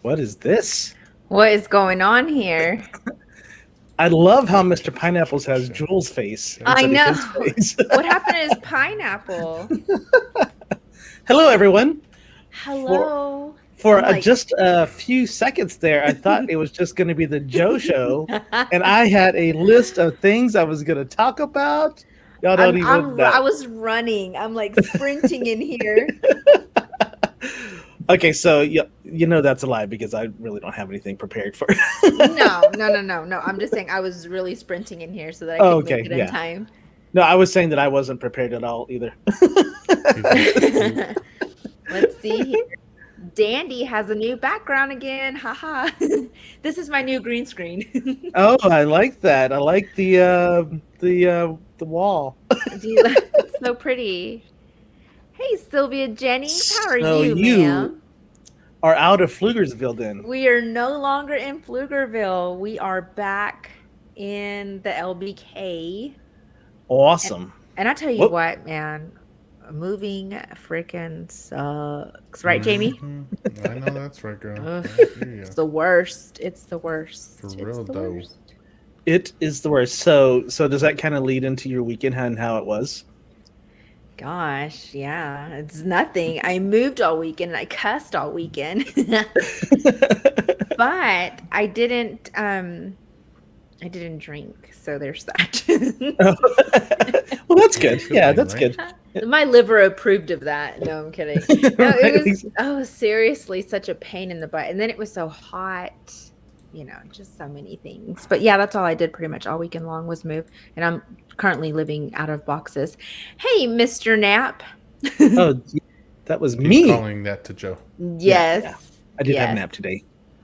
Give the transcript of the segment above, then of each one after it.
What is this? What is going on here? I love how Mr. Pineapples has Jules' face I instead of his know. face. What happened is pineapple. Hello, everyone. For Hello. for I'm like, just a few seconds there, I thought it was just going to be the Joe show, and I had a list of things I was going to talk about. Y'all don't even I know. was running. I'm like sprinting in here. Okay, so you know that's a lie because I really don't have anything prepared for. No. I'm just saying I was really sprinting in here so that I Oh, could make okay, it in yeah. time. No, I was saying that I wasn't prepared at all either. Let's see here. Dandy has a new background again. Haha. This is my new green screen. Oh, I like that. I like the wall. It's so pretty. Hey, Sylvia Jennings, how are So you, you ma'am? are out of Pflugersville then. We are no longer in Pflugerville. We are back in the LBK. And, Awesome. and I tell you Whoop. what, man, moving freaking sucks. Right, Jamie? I know that's right, girl. Ugh, I hear ya. it's the worst. It's the worst. For It's real, the though. worst. It is the worst. So does that kind of lead into your weekend and how it was? Gosh, yeah, it's nothing. I moved all weekend and I cussed all weekend. But I didn't drink, so there's that. Well, that's good. Good Yeah, thing, that's right? good. My liver approved of that. No, I'm kidding. No, it Right. was seriously such a pain in the butt. And then it was so hot, just so many things. But yeah, that's all I did pretty much all weekend long was move. And I'm currently living out of boxes. Hey, Mr. Nap. Oh, that was He's me. calling that to Joe. Yes. Yeah. I did have a Yes. nap today.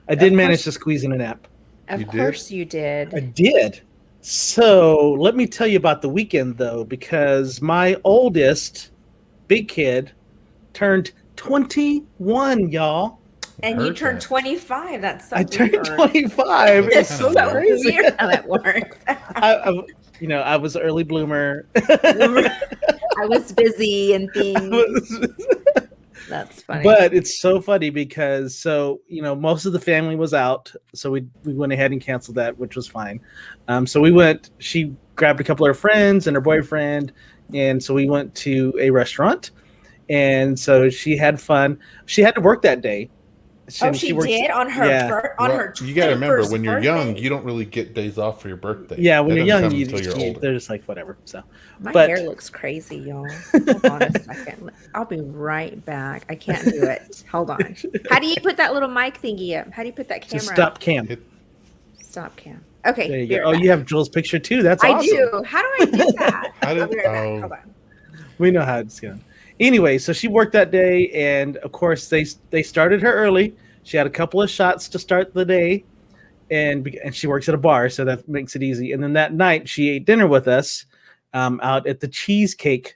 I did Of manage course- to squeeze in a nap. Of You did? course you I did. did. So let me tell you about the weekend though, because my oldest big kid turned 21, y'all. And you Heard turned that. 25. That's so I turned weird. 25. That's It's kinda so So crazy. weird how that works. I was an early bloomer. I was busy and things. That's funny. But it's so funny because most of the family was out, so we went ahead and canceled that, which was fine. So we went. She grabbed a couple of her friends and her boyfriend, and so we went to a restaurant, and so she had fun. She had to work that day. she works- did on her Yeah. on Well, her. you got to remember, 21st when you're young, birthday. you don't really get days off for your birthday. Yeah, when That you're doesn't young, come until you're older. they're just like whatever. So, My but- hair looks crazy, y'all. Hold on a second. I'll be right back. I can't do it. Hold on. How do you put that little mic thingy up? How do you put that camera just stop up? cam. Hit- Stop cam. Okay. There you be go. right Oh, back. you have Jules' picture too. That's I awesome. do. How do I do that? How did- I'll be right back. oh. Hold on. We know how it's going. Anyway, so she worked that day, and of course they started her early. She had a couple of shots to start the day, and she works at a bar, so that makes it easy. And then that night, she ate dinner with us out at the cheesecake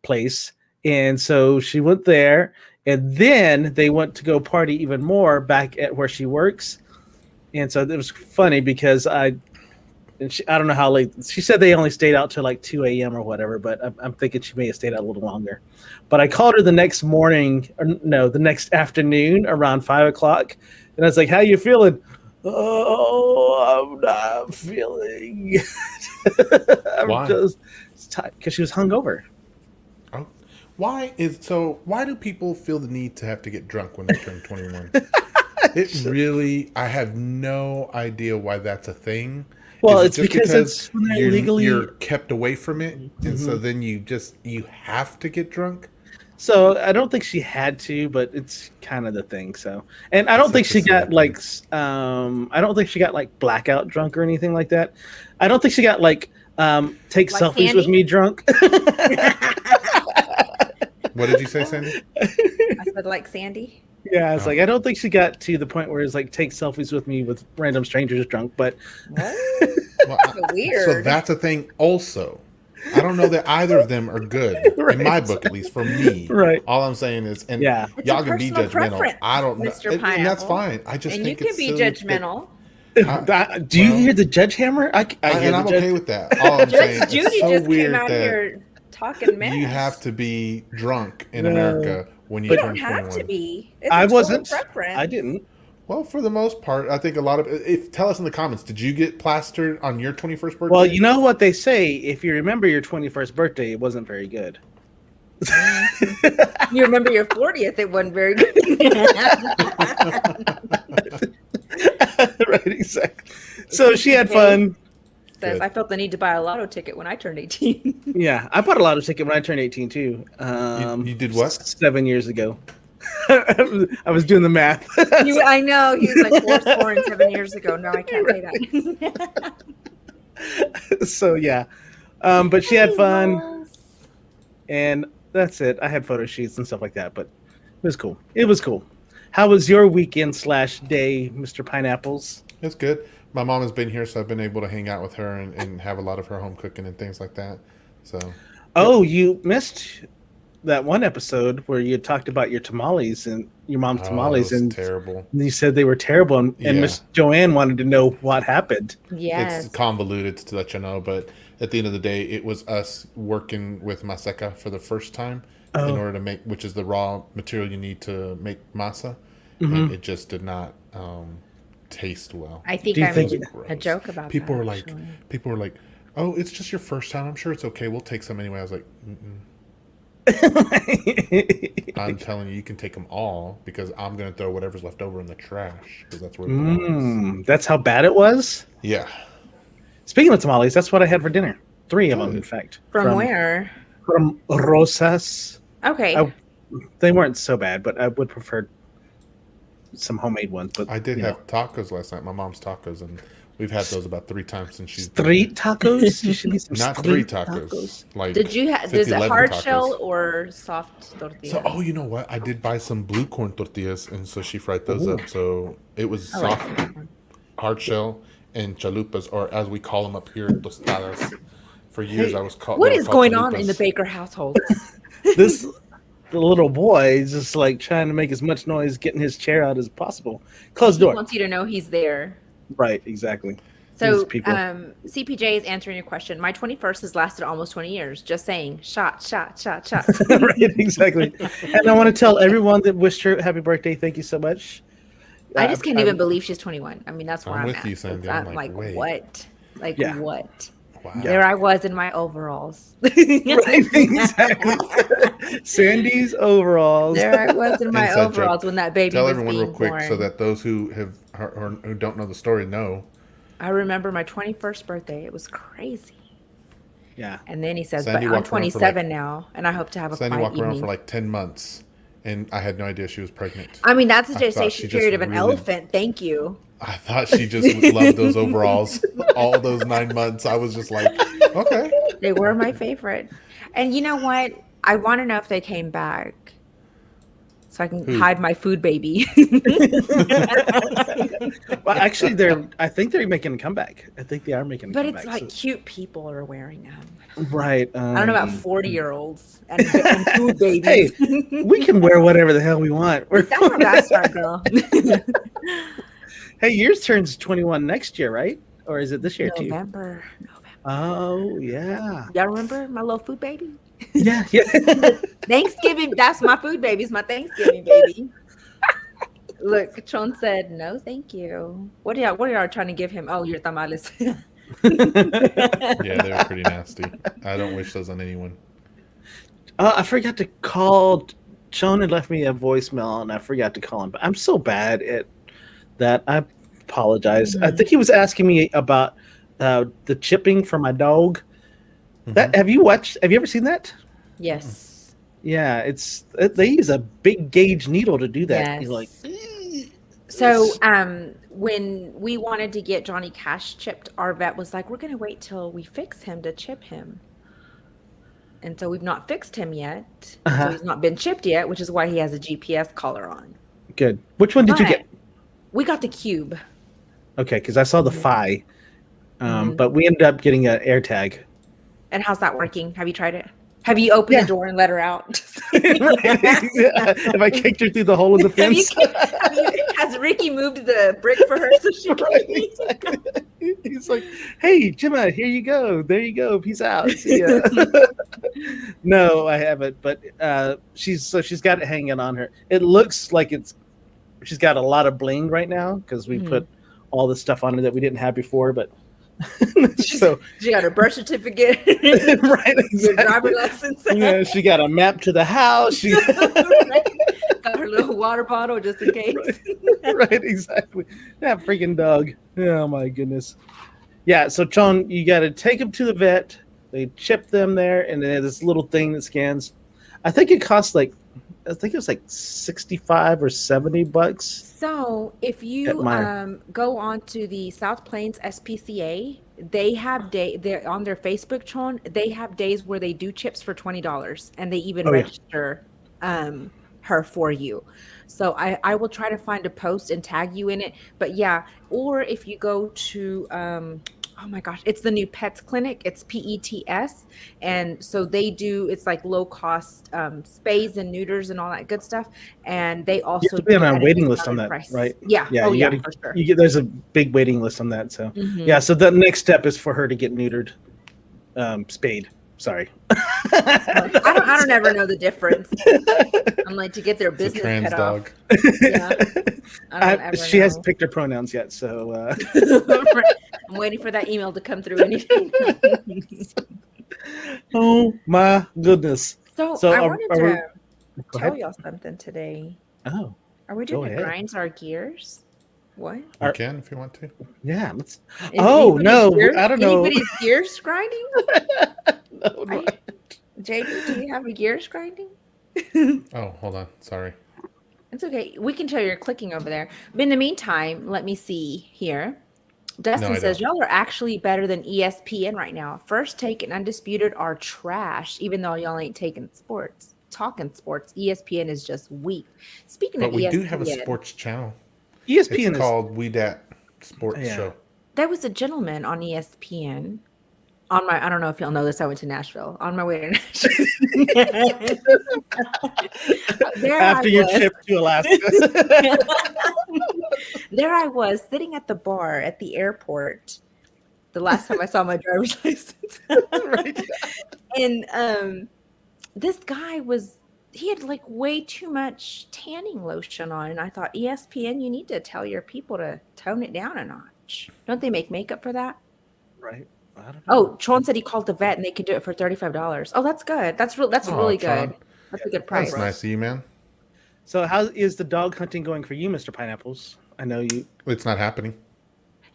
place, and so she went there, and then they went to go party even more back at where she works. And so it was funny because I don't know how late. She said they only stayed out till like 2 a.m. or whatever, but I'm thinking she may have stayed out a little longer. But I called her the next morning, or no, the next afternoon around 5 o'clock, and I was like, "How you feeling?" Oh, I'm not feeling. I'm Why? just tired because she was hungover. Oh, why do people feel the need to have to get drunk when they turn 21? I have no idea why that's a thing. Well, Is it it's just because it's when they're legally. you're kept away from it, and so Mhm. then you have to get drunk. So I don't think she had to, but it's kind of the thing. So, and I don't It's think such a she got sad like, I don't think she got like blackout drunk or anything like that. I don't think she got like, take Like selfies with Sandy? me drunk. What did you say, Sandy? I said like Sandy. Yeah, it's Oh. like I don't think she got to the point where it's like take selfies with me with random strangers drunk, but What? Well, Weird. So that's a thing. Also, I don't know that either of them are good Right. in my book, at least for me. Right. All I'm saying is, and Yeah. It's y'all a can be personal judgmental. preference, I don't know, Mr. and that's Pineapple. fine. I just And you think can it's be silly that- judgmental. Do you well- hear the judge hammer? I hear and I'm the judge. okay with that. All I'm saying, Judge Judy it's so just weird came out that here talking mess. you have to be drunk in No. America when you You turn don't have 21. to be. It's I a total wasn't. preference. I didn't. Well, for the most part, I think a lot of tell us in the comments, did you get plastered on your 21st birthday? Well, you know what they say. If you remember your 21st birthday, it wasn't very good. You remember your 40th, it wasn't very good. Right, exactly. So she had fun. Says, Good. I felt the need to buy a lotto ticket when I turned 18. Yeah, I bought a lotto ticket when I turned 18 too. You did what? 7 years ago. I was doing the math. I know. He was like 4 and 7 years ago. No, I can't say that. So yeah, but she had fun, and that's it. I had photo shoots and stuff like that, but it was cool. It was cool. How was your weekend / day, Mr. Pineapples? It's good. My mom has been here, so I've been able to hang out with her and have a lot of her home cooking and things like that. So. Oh, you missed that one episode where you talked about your tamales and your mom's tamales, it was and terrible. you said they were terrible, and Miss Joanne wanted to know what happened. Yes. It's convoluted to let you know, but at the end of the day, it was us working with maseca for the first time in order to make, which is the raw material you need to make masa, and it just did not taste well. I think I made a joke about people that. People were like, "Oh, it's just your first time. I'm sure it's okay. We'll take some anyway." I was like, I'm telling you, you can take them all because I'm going to throw whatever's left over in the trash because that's where it belongs. That's how bad it was? Yeah. Speaking of tamales, that's what I had for dinner. 3 of them, in fact. From where? From Rosas. Okay. They weren't so bad, but I would prefer some homemade ones. But I did have tacos last night, my mom's tacos, and we've had those about 3 times since she's street tacos. You should need some not street 3 tacos. Like, did you have? Is it hard shell or soft tortilla? So, you know what? I did buy some blue corn tortillas, and so she fried those up. So it was soft, hard shell, and chalupas, or as we call them up here, tostadas. For years, I was called. What is going on in the Baker household? The little boy is just like trying to make as much noise getting his chair out as possible. Closed door. He wants you to know he's there. Right, exactly. So CPJ is answering your question. My 21st has lasted almost 20 years. Just saying. Shot. Right, exactly. And I want to tell everyone that wished her happy birthday. Thank you so much. I just can't even believe she's 21. I mean, that's where I'm with at. you, Sandy. I'm like, what? Like, what? Wow. There I was in my overalls. Right, exactly. Sandy's overalls. There I was in my Inside overalls joke. when that baby Tell was everyone being real quick born. so that those who have or who don't know the story know. I remember my 21st birthday. It was crazy. Yeah. And then he says, Sandy but I'm walked around for 27 now, and I hope to have a Sandy quiet walked around evening. for like 10 months, and I had no idea she was pregnant. I mean, that's a I thought gestation she period just of an really- elephant. Thank you. I thought she just loved those overalls all those 9 months. I was just like, okay. They were my favorite. And you know what? I want to know if they came back so I can hide my food baby. Well, actually, I think they're making a comeback. I think they are making a But comeback. it's like cute people are wearing them. Right. I don't know about 40-year-olds and food babies. Hey, we can wear whatever the hell we want. That's how that's our girl. Hey, yours turns 21 next year, right? Or is it this year too? November. Oh, yeah. Y'all remember my little food baby? Yeah. Thanksgiving. That's my food baby. It's my Thanksgiving baby. Look, Chon said, no, thank you. What are y'all trying to give him? Oh, your tamales. Yeah, they were pretty nasty. I don't wish those on anyone. I forgot to call. Sean had left me a voicemail, and I forgot to call him. But I'm so bad at that. I apologize. I think he was asking me about the chipping for my dog. That have you ever seen that? Yes. Yeah, they use a big gauge needle to do that. Yes. He's like, So when we wanted to get Johnny Cash chipped, our vet was like, we're going to wait till we fix him to chip him. And so we've not fixed him yet. So he's not been chipped yet, which is why he has a GPS collar on. good. Which one did you get? We got the cube. Okay, because I saw the Phi, but we ended up getting an AirTag. And how's that working? Have you tried it? Have you opened the door and let her out? Have I kicked her through the hole in the fence? Has Ricky moved the brick for her so she can Exactly. He's like, hey, Gemma, here you go. There you go. Peace out. See ya. No, I haven't. But she's got it hanging on her. It looks like she's got a lot of bling right now because we put all the stuff on her that we didn't have before. But so she got her birth certificate, right, exactly. driver's license. Yeah, she got a map to the house. She got her little water bottle just in case. Right, exactly. That freaking dog. Oh my goodness. Yeah, so Chon, you got to take them to the vet. They chip them there, and they have this little thing that scans. I think it costs it was like $65 or $70. So if you go on to the South Plains SPCA, they have they're on their Facebook, Chon. They have days where they do chips for $20, and they even register her for you. So I will try to find a post and tag you in it. But yeah, or if you go to oh my gosh, it's the new Pets Clinic. It's PETS. And so it's like low cost spays and neuters and all that good stuff. And they also be on a waiting list on that, price. Right? Yeah. Yeah. For sure. There's a big waiting list on that. So yeah. So the next step is for her to get neutered, spayed. Sorry. I don't ever know the difference. I'm like, to get their business trans cut dog. off. Yeah. She hasn't picked her pronouns yet, so I'm waiting for that email to come through. Anything. Oh my goodness! So I wanted to tell y'all something today. Oh, are we doing the grinds our gears? What? You can if you want to. Yeah, let's. Is no, I don't know. Anybody's gears grinding? No, JD, do you have a gears grinding? Oh, hold on. Sorry. It's okay. We can tell you're clicking over there. But in the meantime, let me see here. Dustin says, y'all are actually better than ESPN right now. First Take and Undisputed are trash, even though y'all ain't talking sports. ESPN is just weak. Speaking of ESPN. But we do have a sports channel. ESPN is called We Dat Sports Show. There was a gentleman on ESPN. I don't know if y'all know this, I went to Nashville. On my way to Nashville. After your trip to Alaska. There I was sitting at the bar at the airport the last time I saw my driver's license. Right. And this guy he had like way too much tanning lotion on. And I thought, ESPN, you need to tell your people to tone it down a notch. Don't they make makeup for that? Right. I don't know. Oh, Tron said he called the vet and they could do it for $35. Oh, that's good. That's really Tron. good. That's a good price. That's nice of you, man. So how is the dog hunting going for you, Mr. Pineapples? I know you. It's not happening.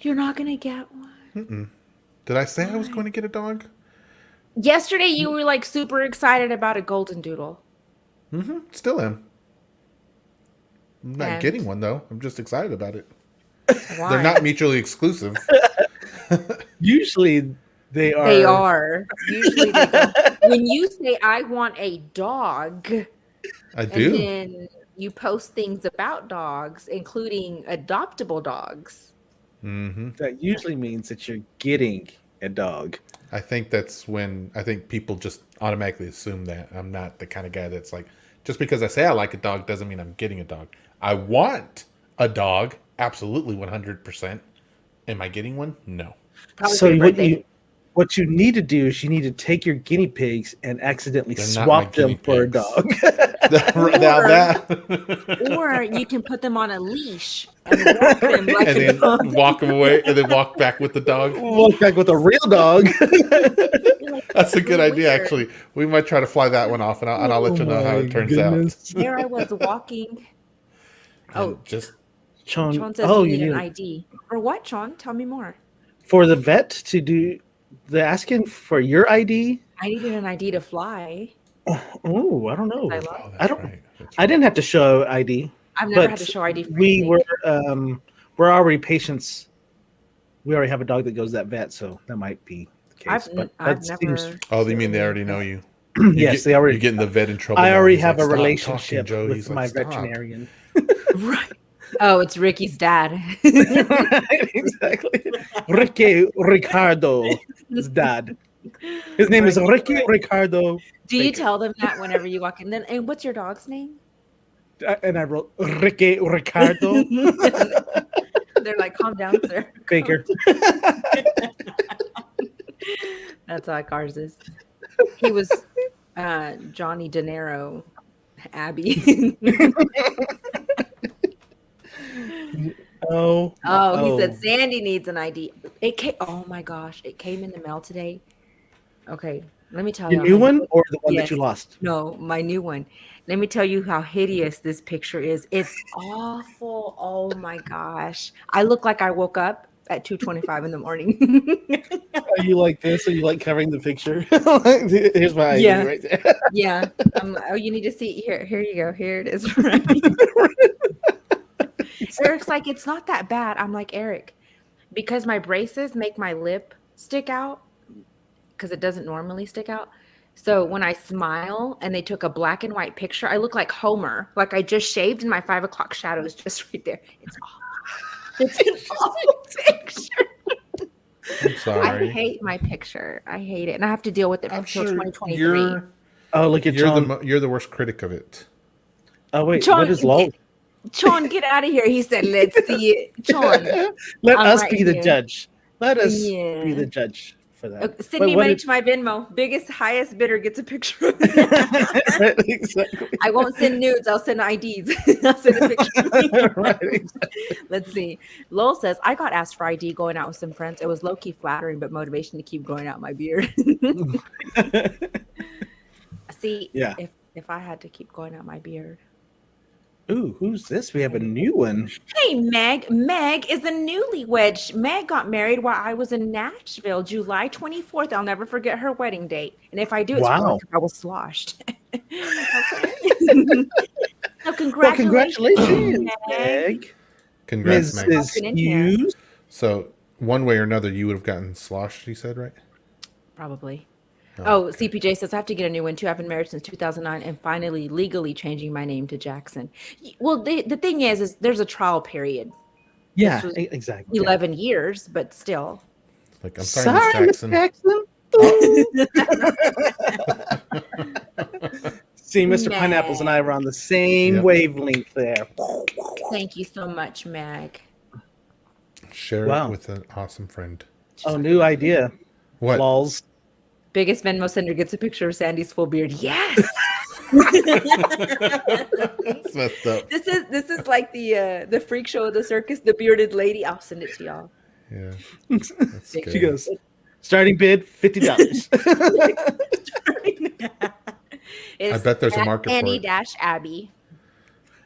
You're not going to get one. Mm-mm. Did I say I was going to get a dog? Yesterday, you were like super excited about a golden doodle. Mm-hmm. Still am. I'm not getting one, though. I'm just excited about it. Why? They're not mutually exclusive. Usually they are. They are. Usually they go. When you say, I want a dog. I do. And then you post things about dogs, including adoptable dogs. Mm-hmm. That usually means that you're getting a dog. I think that's when people just automatically assume that I'm not the kind of guy that's like, just because I say I like a dog doesn't mean I'm getting a dog. I want a dog, absolutely 100%. Am I getting one? No. Probably so what you need to do is you need to take your guinea pigs and accidentally swap them for a dog. Or you can put them on a leash and walk them like and then walk them away and then walk back with the dog. Walk back with a real dog. That's a good idea, actually. We might try to fly that one off, and I'll let you know how it turns out. There I was walking. Sean says you need an ID. For what, Sean? Tell me more. For the vet to do the asking for your ID? I needed an ID to fly. Oh, I don't know. I don't. Right. I didn't have to show ID. I've never had to show ID. We're already patients. We already have a dog that goes to that vet, so that might be the case. I've never. Oh, you mean they already know you? Yes, they already. You're getting the vet in trouble. I already have a relationship with my veterinarian. Right. Oh, it's Ricky's dad. Right, exactly. Ricardo, his dad. His name is Ricky Ricardo. Do you tell them that whenever you walk in? And what's your dog's name? And I wrote Ricky Ricardo. They're like, calm down, sir. Baker. That's like ours is. He was Johnny De Niro, Abby. Oh, He said Sandy needs an ID. It came. Oh my gosh, it came in the mail today. Okay, let me tell your you. new one or the one that Yes, you lost? no, my new one. Let me tell you how hideous this picture is. It's awful. Oh my gosh, I look like I woke up at 2:25 in the morning. Are you like this, or you like covering the picture? Here's my ID Yeah, right there. yeah. Oh, you need to see here. Here you go. Here it is. Right. Eric's like, it's not that bad. I'm like, Eric, because my braces make my lip stick out because it doesn't normally stick out. So when I smile and they took a black and white picture, I look like Homer. Like I just shaved and my 5 o'clock shadow is just right there. It's awful. It's an awful picture. I'm sorry. I hate my picture. I hate it. And I have to deal with it I'm until sure 2023. Oh, look at John. you're the worst critic of it. Oh wait, John, what is lol? Sean, get out of here. He said, let's see it. Sean. Let I'm us right be the here. judge. Let us Yeah. be the judge for that. Send me money to my Venmo. Biggest, highest bidder gets a picture. Right, exactly. I won't send nudes. I'll send IDs. I'll send a picture. Right, exactly. Let's see. Lowell says, I got asked for ID going out with some friends. It was low-key flattering, but motivation to keep growing out my beard. See, Yeah. if I had to keep going out my beard. Ooh, who's this? We have a new one. Hey, Meg. Meg is a newlywed. Meg got married while I was in Nashville, July 24th. I'll never forget her wedding date. And if I do, it's Wow. because I was sloshed. So Well, congratulations, Meg. Meg. Congrats, Meg. Mrs. Hughes. So one way or another, you would have gotten sloshed. You said, right? Probably. Oh, Oh, CPJ says I have to get a new one too. I've been married since 2009 and finally legally changing my name to Jackson. Well, the thing is there's a trial period. Yeah, was exactly. 11 years, but still. Like, I'm sorry, Miss Miss Jackson. See, Mr. Pineapples and I were on the same Yep. wavelength there. Thank you so much, Meg. Share Wow. it with an awesome friend. Oh, new idea. What? Lols. Biggest Venmo sender gets a picture of Sandy's full beard. Yes. That's messed up. This is like the freak show of the circus, the bearded lady. I'll send it to y'all. Yeah. That's She good. goes, starting bid $50. It's I bet there's a market for Annie it. dash Abby.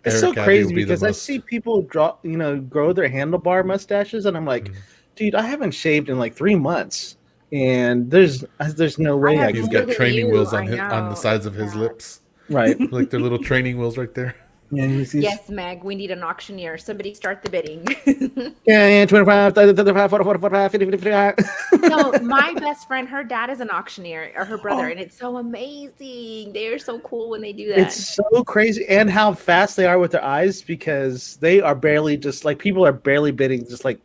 It's Eric so Abbey crazy will be the because I most- see people grow their handlebar mustaches, and I'm like, dude, I haven't shaved in like 3 months, and there's no way I have can He's more got than training you, wheels I on the know. sides of his Yeah. lips. right. Like they're little training wheels right there. Yeah, Yes, Meg, we need an auctioneer. Somebody start the bidding. yeah, 25, 35, 45, 50, 55. No, my best friend, her dad is an auctioneer, or her brother, and it's so amazing. They are so cool when they do that. It's so crazy, and how fast they are with their eyes, because they are barely just like people are barely bidding just like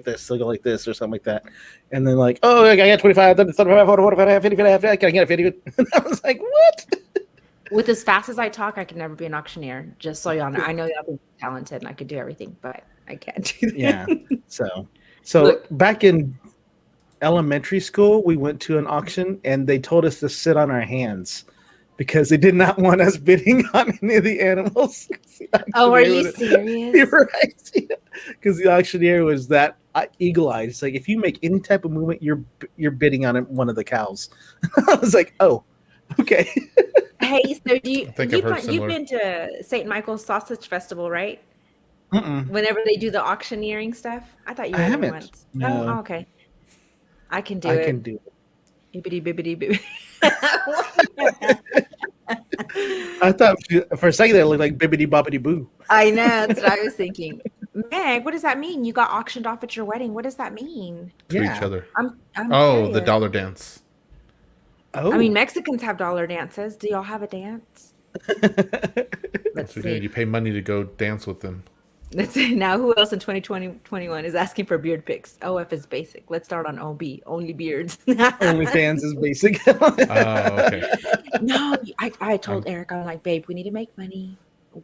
this. They'll go like this or something like that, and then like, oh, I got 25, 35, 45, 50, 55, can I get a 50? And I was like, what? With as fast as I talk, I could never be an auctioneer. Just so y'all know, I know y'all be talented and I could do everything, but I can't do that. Yeah. So Look. back in elementary school, we went to an auction and they told us to sit on our hands because they did not want us bidding on any of the animals. Oh, are you serious? You're right. Because the auctioneer was that eagle-eyed. It's like, if you make any type of movement, you're bidding on one of the cows. I was like, oh, okay. Hey, so think I've heard you've similar. been to St. Michael's Sausage Festival, right? Mm-mm. Whenever they do the auctioneering stuff, I thought you I were there haven't. once. No. Oh, okay. I can do I it. can do it. Bibbidi bibbidi bibbidi. I thought for a second it looked like bibbidi bobbidi boo. I know, that's what I was thinking. Meg, what does that mean? You got auctioned off at your wedding. What does that mean? To Yeah. each other. I'm Oh, the curious. dollar dance. Oh, I mean, Mexicans have dollar dances. Do y'all have a dance? Let's So, yeah, see. you pay money to go dance with them. Let's see. Now, who else in 2021 is asking for beard pics? OF is basic. Let's start on OB. Only beards. OnlyFans is basic. Oh, okay. No, I told Eric, I'm like, babe, we need to make money.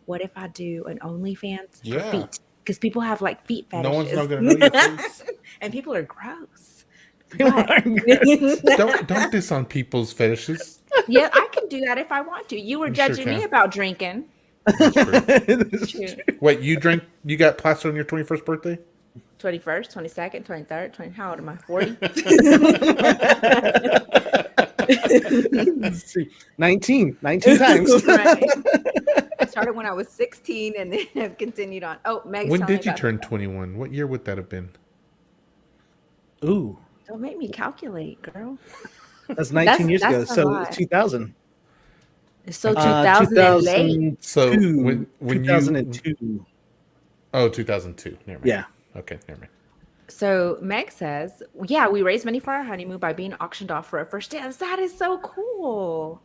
What if I do an OnlyFans for Yeah. feet? Because people have like feet fetishes. No one's not gonna know your face. And people are gross. People But- are gross. Don't diss on people's fetishes. Yeah, I can do that if I want to. You were You sure judging me can. about drinking. That's true. Shoot. Wait, you got plastered on your 21st birthday? 21st, 22nd, 23rd, 20. How old am I? 40? Let's see. 19 times. Right. I started when I was 16 and then have continued on. Oh, Meg's When telling me did you about- turn 21? What year would that have been? Ooh, Don't make me calculate, girl. that's 19 years ago. That's a So lot. 2000. It's so 2000 and late. So when you 2002. Oh, 2002. Never mind. Yeah. Okay, never mind. So Meg says, yeah, we raised money for our honeymoon by being auctioned off for a first dance. That is so cool.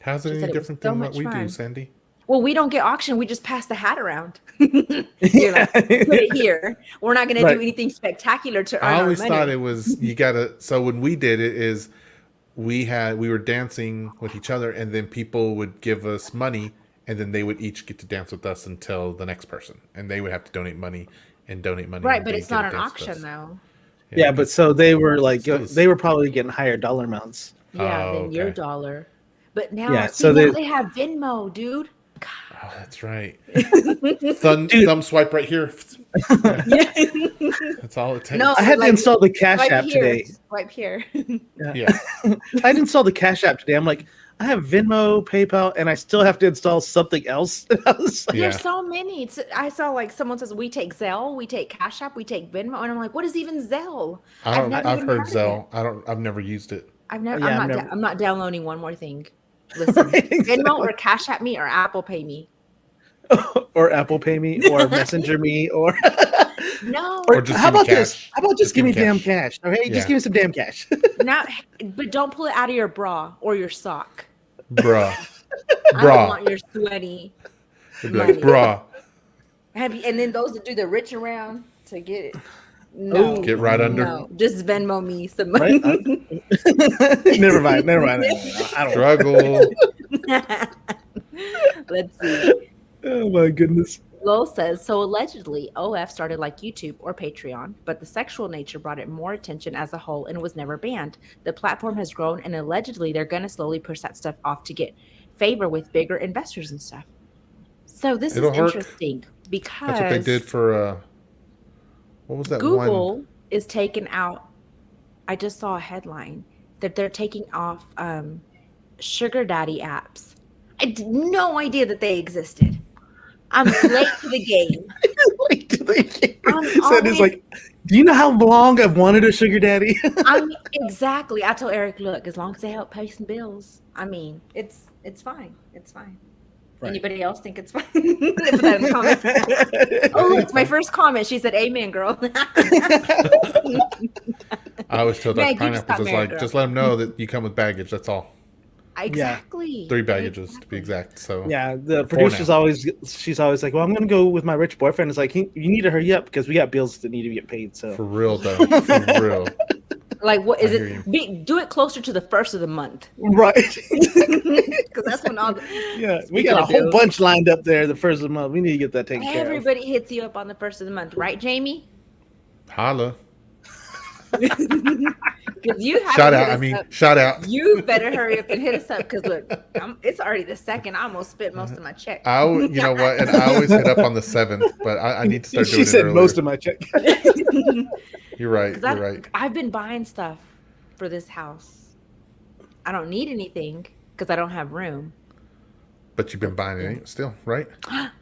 How's it She any said it was different so than what much we do, fun. Sandy? Well, we don't get auctioned. We just pass the hat around. You're like, put it here. We're not going to do anything spectacular to earn I our always money. thought it was you gotta. So when we did it, is we were dancing with each other, and then people would give us money, and then they would each get to dance with us until the next person, and they would have to donate money. Right, and but they'd it's get not to an dance with auction us. though. Yeah, but so they were like, So they were probably getting higher dollar amounts. Yeah, Oh, than your okay. dollar. But now, Yeah, see, so now they- they have Venmo, dude. Oh, that's right. Thumb swipe right here. That's all it takes. No, I had to like, install the Cash Swipe App here. today. Swipe here. Yeah. I had to install the Cash App today. I'm like, I have Venmo, PayPal, and I still have to install something else. I was like, Yeah. There's so many. I saw like someone says we take Zelle, we take Cash App, we take Venmo, and I'm like, what is even Zelle? I've never heard even heard of Zelle. I've never used it. I've never. Yeah, I'm not downloading one more thing. Listen, Right, Venmo or Cash App me or Apple Pay me. or Apple Pay me, or Messenger me, or No, Or just how give me about this? cash. How about just give me damn cash? Okay, Yeah. just give me some damn cash. not. But don't pull it out of your bra or your sock. Bruh. I don't want your sweaty. It'd be like, money. bruh. Have you? And then those that do the rich around to get it. No, Get right under. no, just Venmo me some money. Right? Never mind. I don't. Struggle. Let's see. Oh my goodness. Lowell says, so allegedly, OF started like YouTube or Patreon, but the sexual nature brought it more attention as a whole and was never banned. The platform has grown, and allegedly, they're going to slowly push that stuff off to get favor with bigger investors and stuff. So this It'll is hurt. interesting because That's what they did for, what was that Google one? is taking out, I just saw a headline that they're taking off sugar daddy apps. I had no idea that they existed. I'm late to the game. So it's like, do you know how long I've wanted a sugar daddy? Exactly. I told Eric, look, as long as they help pay some bills, I mean, it's fine. It's fine. Right. Anybody else think it's fine? Put that in the comments. Oh, look, it's my first comment. She said, "Amen, girl." I always tell Meg, Dr. you just got Pineapples, married, like, just let them know that you come with baggage. That's all. Exactly. 3 baggages to be exact. So Yeah, the 4 producer's now. she's always like, well, I'm going to go with my rich boyfriend. It's like, you need to hurry up because we got bills that need to get paid. So For real, though. For real. Like, what is I hear it? Do it closer to the first of the month, right. because that's when all. Yeah, we got a whole bunch lined up there the first of the month. We need to get that taken care of. Everybody hits you up on the first of the month, right, Jamie? Holla. Because you have Shout to out. hit I us mean, up. shout out. You better hurry up and hit us up because look, it's already the second. I almost spent most of my check. You know what? And I always hit up on the 7th, but I need to start doing She it said earlier. most of my check. You're right. You're I, right. I've been buying stuff for this house. I don't need anything because I don't have room. But you've been buying it still, right?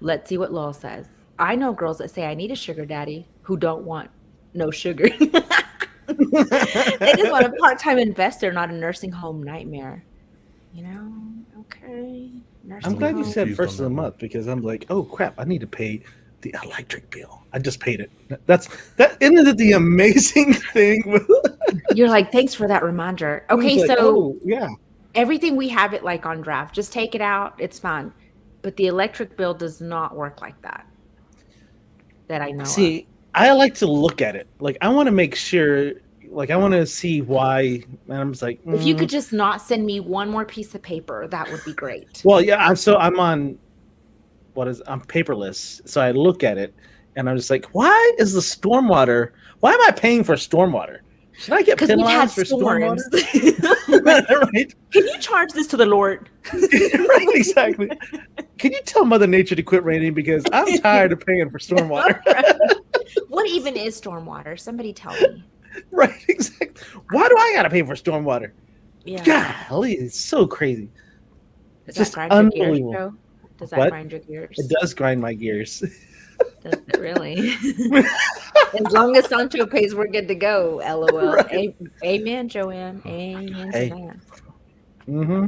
Let's see what Lowell says. I know girls that say I need a sugar daddy who don't want no sugar. They just want a part-time investor, not a nursing home nightmare. You know? Okay. I'm glad you said Confused first on of the that month because I'm like, oh crap, I need to pay the electric bill. I just paid it. Isn't it the amazing thing? You're like, thanks for that reminder. Okay, It's like, so oh, yeah. everything we have it like on draft. Just take it out. It's fine. But the electric bill does not work like that. That I know. See, I like to look at it. Like, I want to make sure, like, I want to see why. And I'm just like, If you could just not send me one more piece of paper, that would be great. Well, yeah, I'm on, I'm paperless. So I look at it and I'm just like, why am I paying for stormwater? Should I get Because we've had penalized for storms. stormwater? Right? Can you charge this to the Lord? Right, exactly. Can you tell Mother Nature to quit raining because I'm tired of paying for stormwater? What even is stormwater? Somebody tell me. Right, exactly. Why do I gotta pay for stormwater? Yeah. Golly, it's so crazy. Does Just that grind your gears, unbelievable. Joe? Does that What? grind your gears? It does grind my gears. Does it really? As long as Sancho pays, we're good to go. LOL. Right. Amen, Joanne. Amen to Hey. that. Mm-hmm.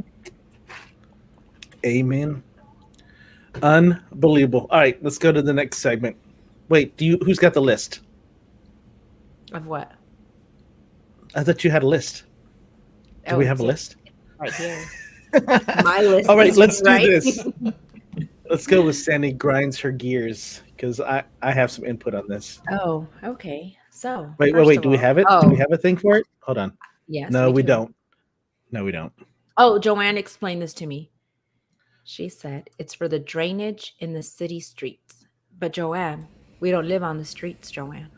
Amen. Unbelievable. All right, let's go to the next segment. Wait, who's got the list? Of what? I thought you had a list. Do we have a it's list? right here. My list. All right, is let's right. do this. Let's go with Sandy grinds her gears because I have some input on this. Oh, okay. So Wait. Do we have it? Oh, Do we have a thing for it? Hold on. yes. No, we do. don't. No, we don't. Oh, Joanne explained this to me. She said it's for the drainage in the city streets. But Joanne, we don't live on the streets, Joanne.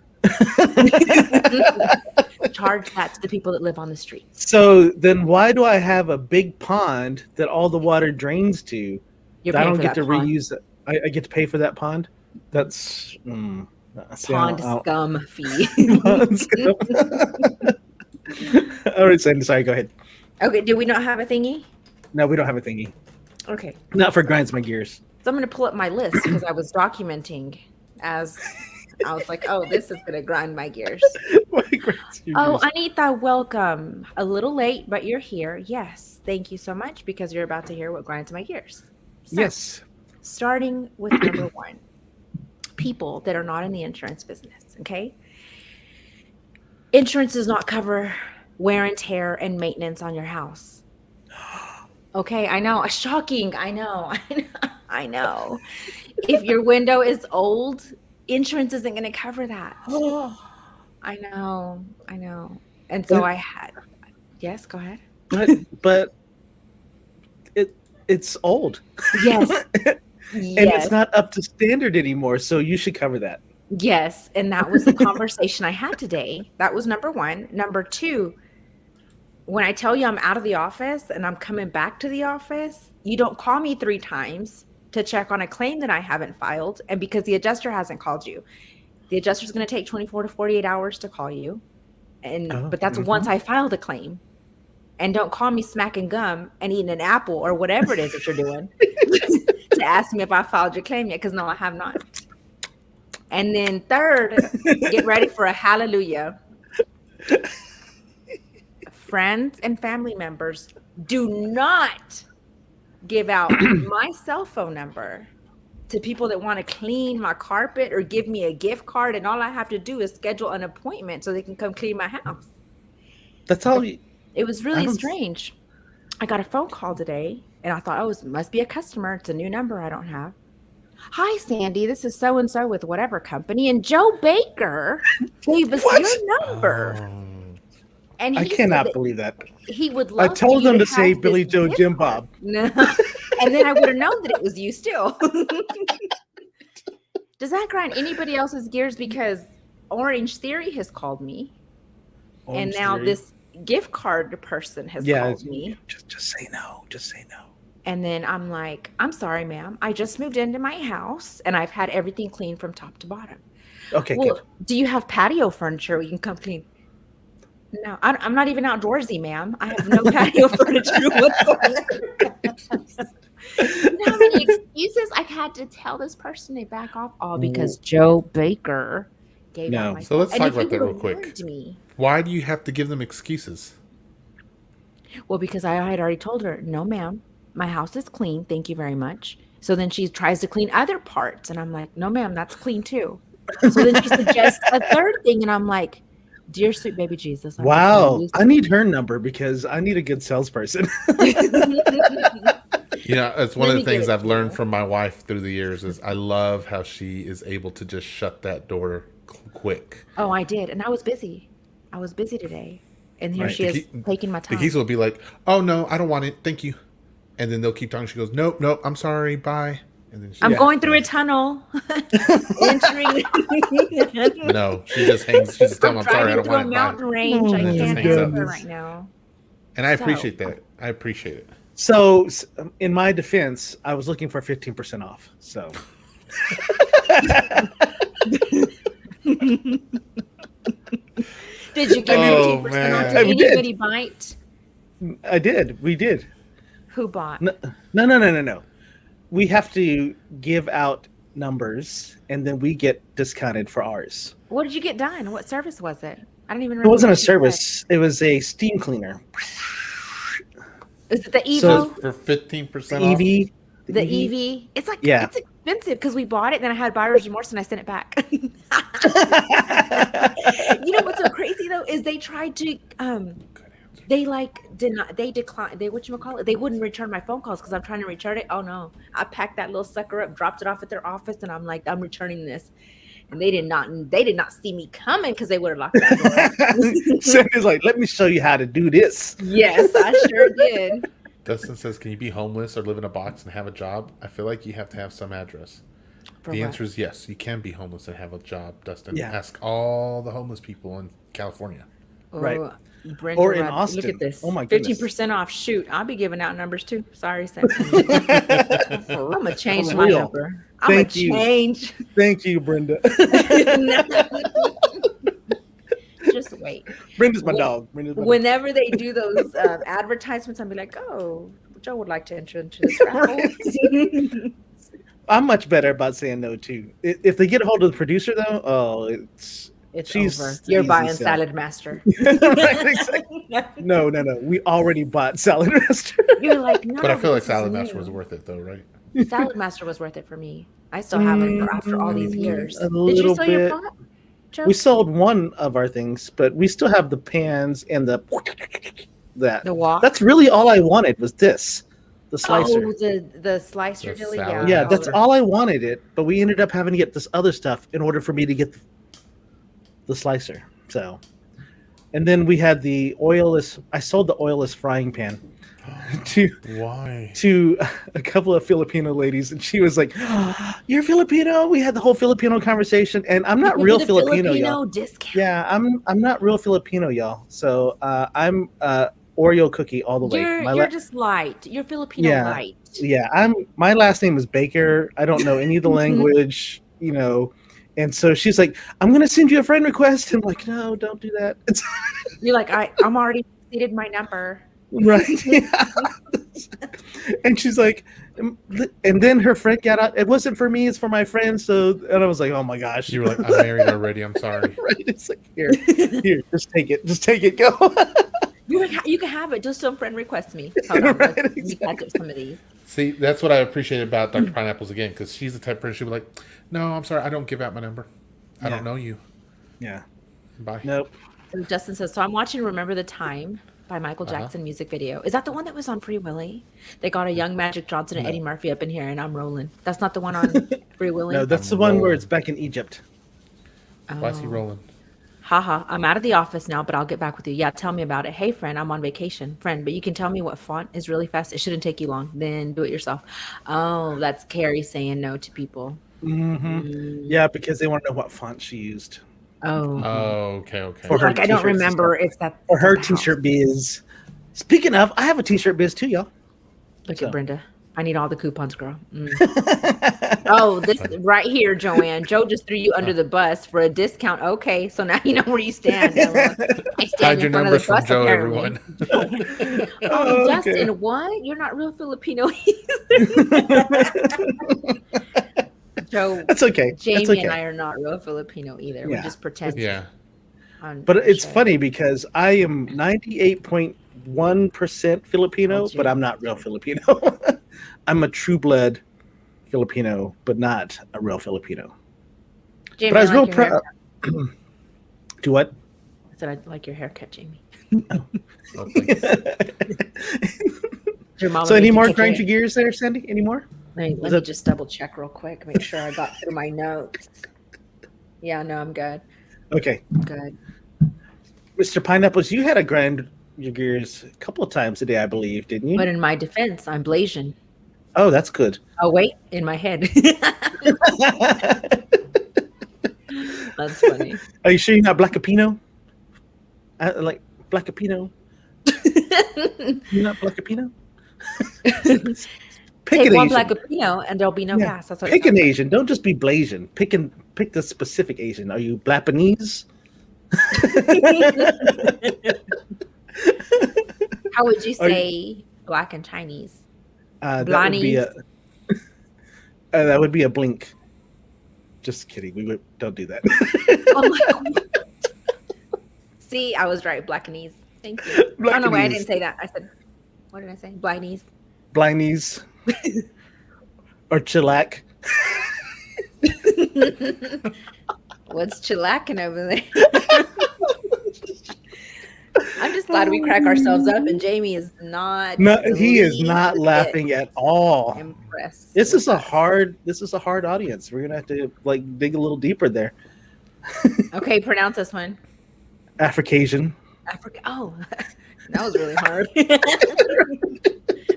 Charge that to the people that live on the streets. So then why do I have a big pond that all the water drains to? You're I paying don't for get that to pond. reuse it. I get to pay for that pond? That's see, Pond scum fee. Pond scum. All right, Sandy, sorry, go ahead. Okay, do we not have a thingy? No, we don't have a thingy. Okay. Not for grinds my gears. So I'm going to pull up my list because I was documenting as I was like, oh, this is going to grind my gears. Oh, Anita, welcome. A little late, but you're here. Yes. Thank you so much because you're about to hear what grinds my gears. So, yes. Starting with number one, people that are not in the insurance business, okay? Insurance does not cover wear and tear and maintenance on your house. Okay, I know. Shocking. I know. I know. If your window is old, insurance isn't going to cover that. I know. And so I had. Yes, go ahead. But it's old. Yes. And it's not up to standard anymore, so you should cover that. Yes, and that was the conversation I had today. That was number one. Number two, when I tell you I'm out of the office and I'm coming back to the office, you don't call me 3 times to check on a claim that I haven't filed. And because the adjuster hasn't called you, the adjuster's going to take 24 to 48 hours to call you. But that's once I filed a claim. And don't call me smacking gum and eating an apple or whatever it is that you're doing to ask me if I filed your claim yet, because no, I have not. And then third, get ready for a hallelujah. Friends and family members, do not give out my cell phone number to people that want to clean my carpet or give me a gift card, and all I have to do is schedule an appointment so they can come clean my house. That's all. It was really strange. I got a phone call today, and I thought, oh, it must be a customer. It's a new number I don't have. Hi, Sandy. This is so-and-so with whatever company, and Joe Baker gave us your number. And I cannot believe that. He would love. I told them to say Billy Joe Jim Bob. No. And then I would have known that it was you still. Does that grind anybody else's gears? Because Orange Theory has called me. And now this gift card person has called me. Just say no. Just say no. And then I'm like, I'm sorry, ma'am. I just moved into my house and I've had everything cleaned from top to bottom. Okay, well, good. Do you have patio furniture we can come clean? No, I'm not even outdoorsy, ma'am. I have no patio furniture whatsoever. You know how many excuses I had to tell this person to back off, all because Joe Baker gave out my. So let's talk about that real quick. Why do you have to give them excuses? Well, because I had already told her, no, ma'am, my house is clean. Thank you very much. So then she tries to clean other parts, and I'm like, no, ma'am, that's clean too. So then she suggests a third thing, and I'm like, dear sweet baby Jesus. Wow, I need her number because I need a good salesperson. Yeah, it's one of the things I've learned from my wife through the years is I love how she is able to just shut that door quick. Oh, I did. And I was busy. I was busy today. And here she is taking my time. The keys will be like, oh, no, I don't want it. Thank you. And then they'll keep talking. She goes, nope, I'm sorry. Bye. And then I'm going through a tunnel. Entering. No, she just hangs. She just tells them, I'm sorry, I don't want it. Mountain range. I can't answer right now. And I appreciate that. I appreciate it. So, in my defense, I was looking for 15% off. So, Did you get Oh, 15% man. off? Did We did. anybody bite? I did. We did. Who bought? No. We have to give out numbers, and then we get discounted for ours. What did you get done? What service was it? I don't even It remember. wasn't a what you said. service. It was a steam cleaner. Is it the Evo? So- For 15% The off. EV. the EV? It's like Yeah. it's expensive because we bought it, then I had buyer's remorse and I sent it back. You know what's so crazy though is they tried to they declined they whatchamacallit, they wouldn't return my phone calls because I'm trying to return it. Oh no. I packed that little sucker up, dropped it off at their office, and I'm like, I'm returning this. And they did not see me coming because they would have locked that door. Sandy's like, let me show you how to do this. Yes, I sure did. Dustin says, "Can you be homeless or live in a box and have a job?" I feel like you have to have some address. For The what? answer is yes. You can be homeless and have a job, Dustin. Yeah. Ask all the homeless people in California. Right. Oh, Brenda, Or in Look Austin. at this. Oh my goodness. 15% off. Shoot, I'll be giving out numbers too. Sorry, Sam. I'm gonna change For my real. number. I'm Thank gonna you. change. Thank you, Brenda. Just wait. Brenda's my dog. Brenda's my dog. Whenever they do those advertisements, I'll be like, "Oh, Joe would like to enter into this raffle." I'm much better about saying no too. If they get a hold of the producer though, It's she's over. the You're easy buying sell. Salad Master. Right, exactly. No. We already bought Salad Master. You're like, no. But I feel like this is Salad Master new. was worth it, though, right? Salad Master was worth it for me. I still have it after all these years. A Did you little sell your bit. pot, Joe? We sold one of our things, but we still have the pans and the wok. That's really all I wanted was this, the slicer. Oh, the slicer The dilly. salad Yeah, Oh, that's okay. all I wanted it, but we ended up having to get this other stuff in order for me to get the slicer. So, and then we had the oilless. I sold the oilless frying pan Why? to a couple of Filipino ladies, and she was like, "You're Filipino." We had the whole Filipino conversation, and I'm not real Filipino, y'all. discount. Yeah, I'm not real Filipino, y'all. So I'm Oreo cookie all the way. You're just light. You're Filipino Yeah. light. Yeah, my last name is Baker. I don't know any of the language, And so she's like, I'm gonna send you a friend request. I'm like, no, don't do that. It's You're like, I'm already seated my number. right. Yeah. And she's like, and then her friend got out. It wasn't for me, it's for my friend. So and I was like, oh my gosh. You were like, "I'm married already. I'm sorry." Right. It's like here, just take it. Just take it, go. You can have it. Just don't friend request me. Hold on, Right, let me exactly. catch up some of these. See, that's what I appreciate about Dr. Pineapples again, because she's the type of person she'll be like, "No, I'm sorry, I don't give out my number. I don't know you. Yeah. Bye." Nope. So Justin says, so I'm watching Remember the Time by Michael Jackson music video. Is that the one that was on Free Willy? They got a young Magic Johnson and Eddie Murphy up in here, and I'm rolling. That's not the one on Free Willy? No, that's the one where it's back in Egypt. Why is he rolling? Haha, I'm out of the office now, but I'll get back with you. Yeah, tell me about it. Hey, friend, I'm on vacation. Friend, but you can tell me what font is really fast. It shouldn't take you long. Then do it yourself. Oh, that's Carrie saying no to people. Yeah, because they want to know what font she used. Oh. Oh, okay. For her Like, I don't t-shirts and remember stuff. if that. Or her about. t-shirt biz. Speaking of, I have a t-shirt biz too, y'all. Look So. at Brenda. I need all the coupons, girl. Oh, this right here, Joanne. Joe just threw you under the bus for a discount. Okay, so now you know where you stand. Ella. I stand Hide your in front numbers of the from bus, Joe, apparently. everyone. Oh, Okay. Justin, what? You're not real Filipino either. Joe, That's okay. Jamie That's okay. and I are not real Filipino either. Yeah. We just pretend. Yeah. on But it's show. funny because I am 98.1% Filipino, Told you. but I'm not real Filipino. I'm a true blood Filipino, but not a real Filipino. Jamie, But I was real your proud. haircut. Do what? I said I like your haircut, Jamie. Oh, thanks. Your mama So made any you more cut grind your your gears there, Sandy? Any more? Let Is me that- just double check real quick, make sure I got through my notes. Yeah, no, I'm good. Okay. Good. Mr. Pineapples, you had to grind your gears a couple of times today, I believe, didn't you? But in my defense, I'm Blasian. Oh, that's good. Oh, wait, in my head. That's funny. Are you sure you're not Blackapino? Like Blackapino? You not black Pinot? Take one black Pinot and there'll be no gas. That's what pick an Asian. Don't just be Blasian. Pick the specific Asian. Are you Blapanese? How would you say black and Chinese? That would be a blink. Just kidding. Don't do that. Oh my God. See, I was right. Blackanese. Thank you. Oh no, wait, I didn't say that. I said, what did I say? Blindese. Blindese. Or chillac. What's chillacking over there? I'm just glad we crack ourselves up, and Jamie is not. No, he is not laughing at all. Impressed. This is a hard audience. We're gonna have to dig a little deeper there. Okay, pronounce this one. Africasian. Africa. Oh, that was really hard.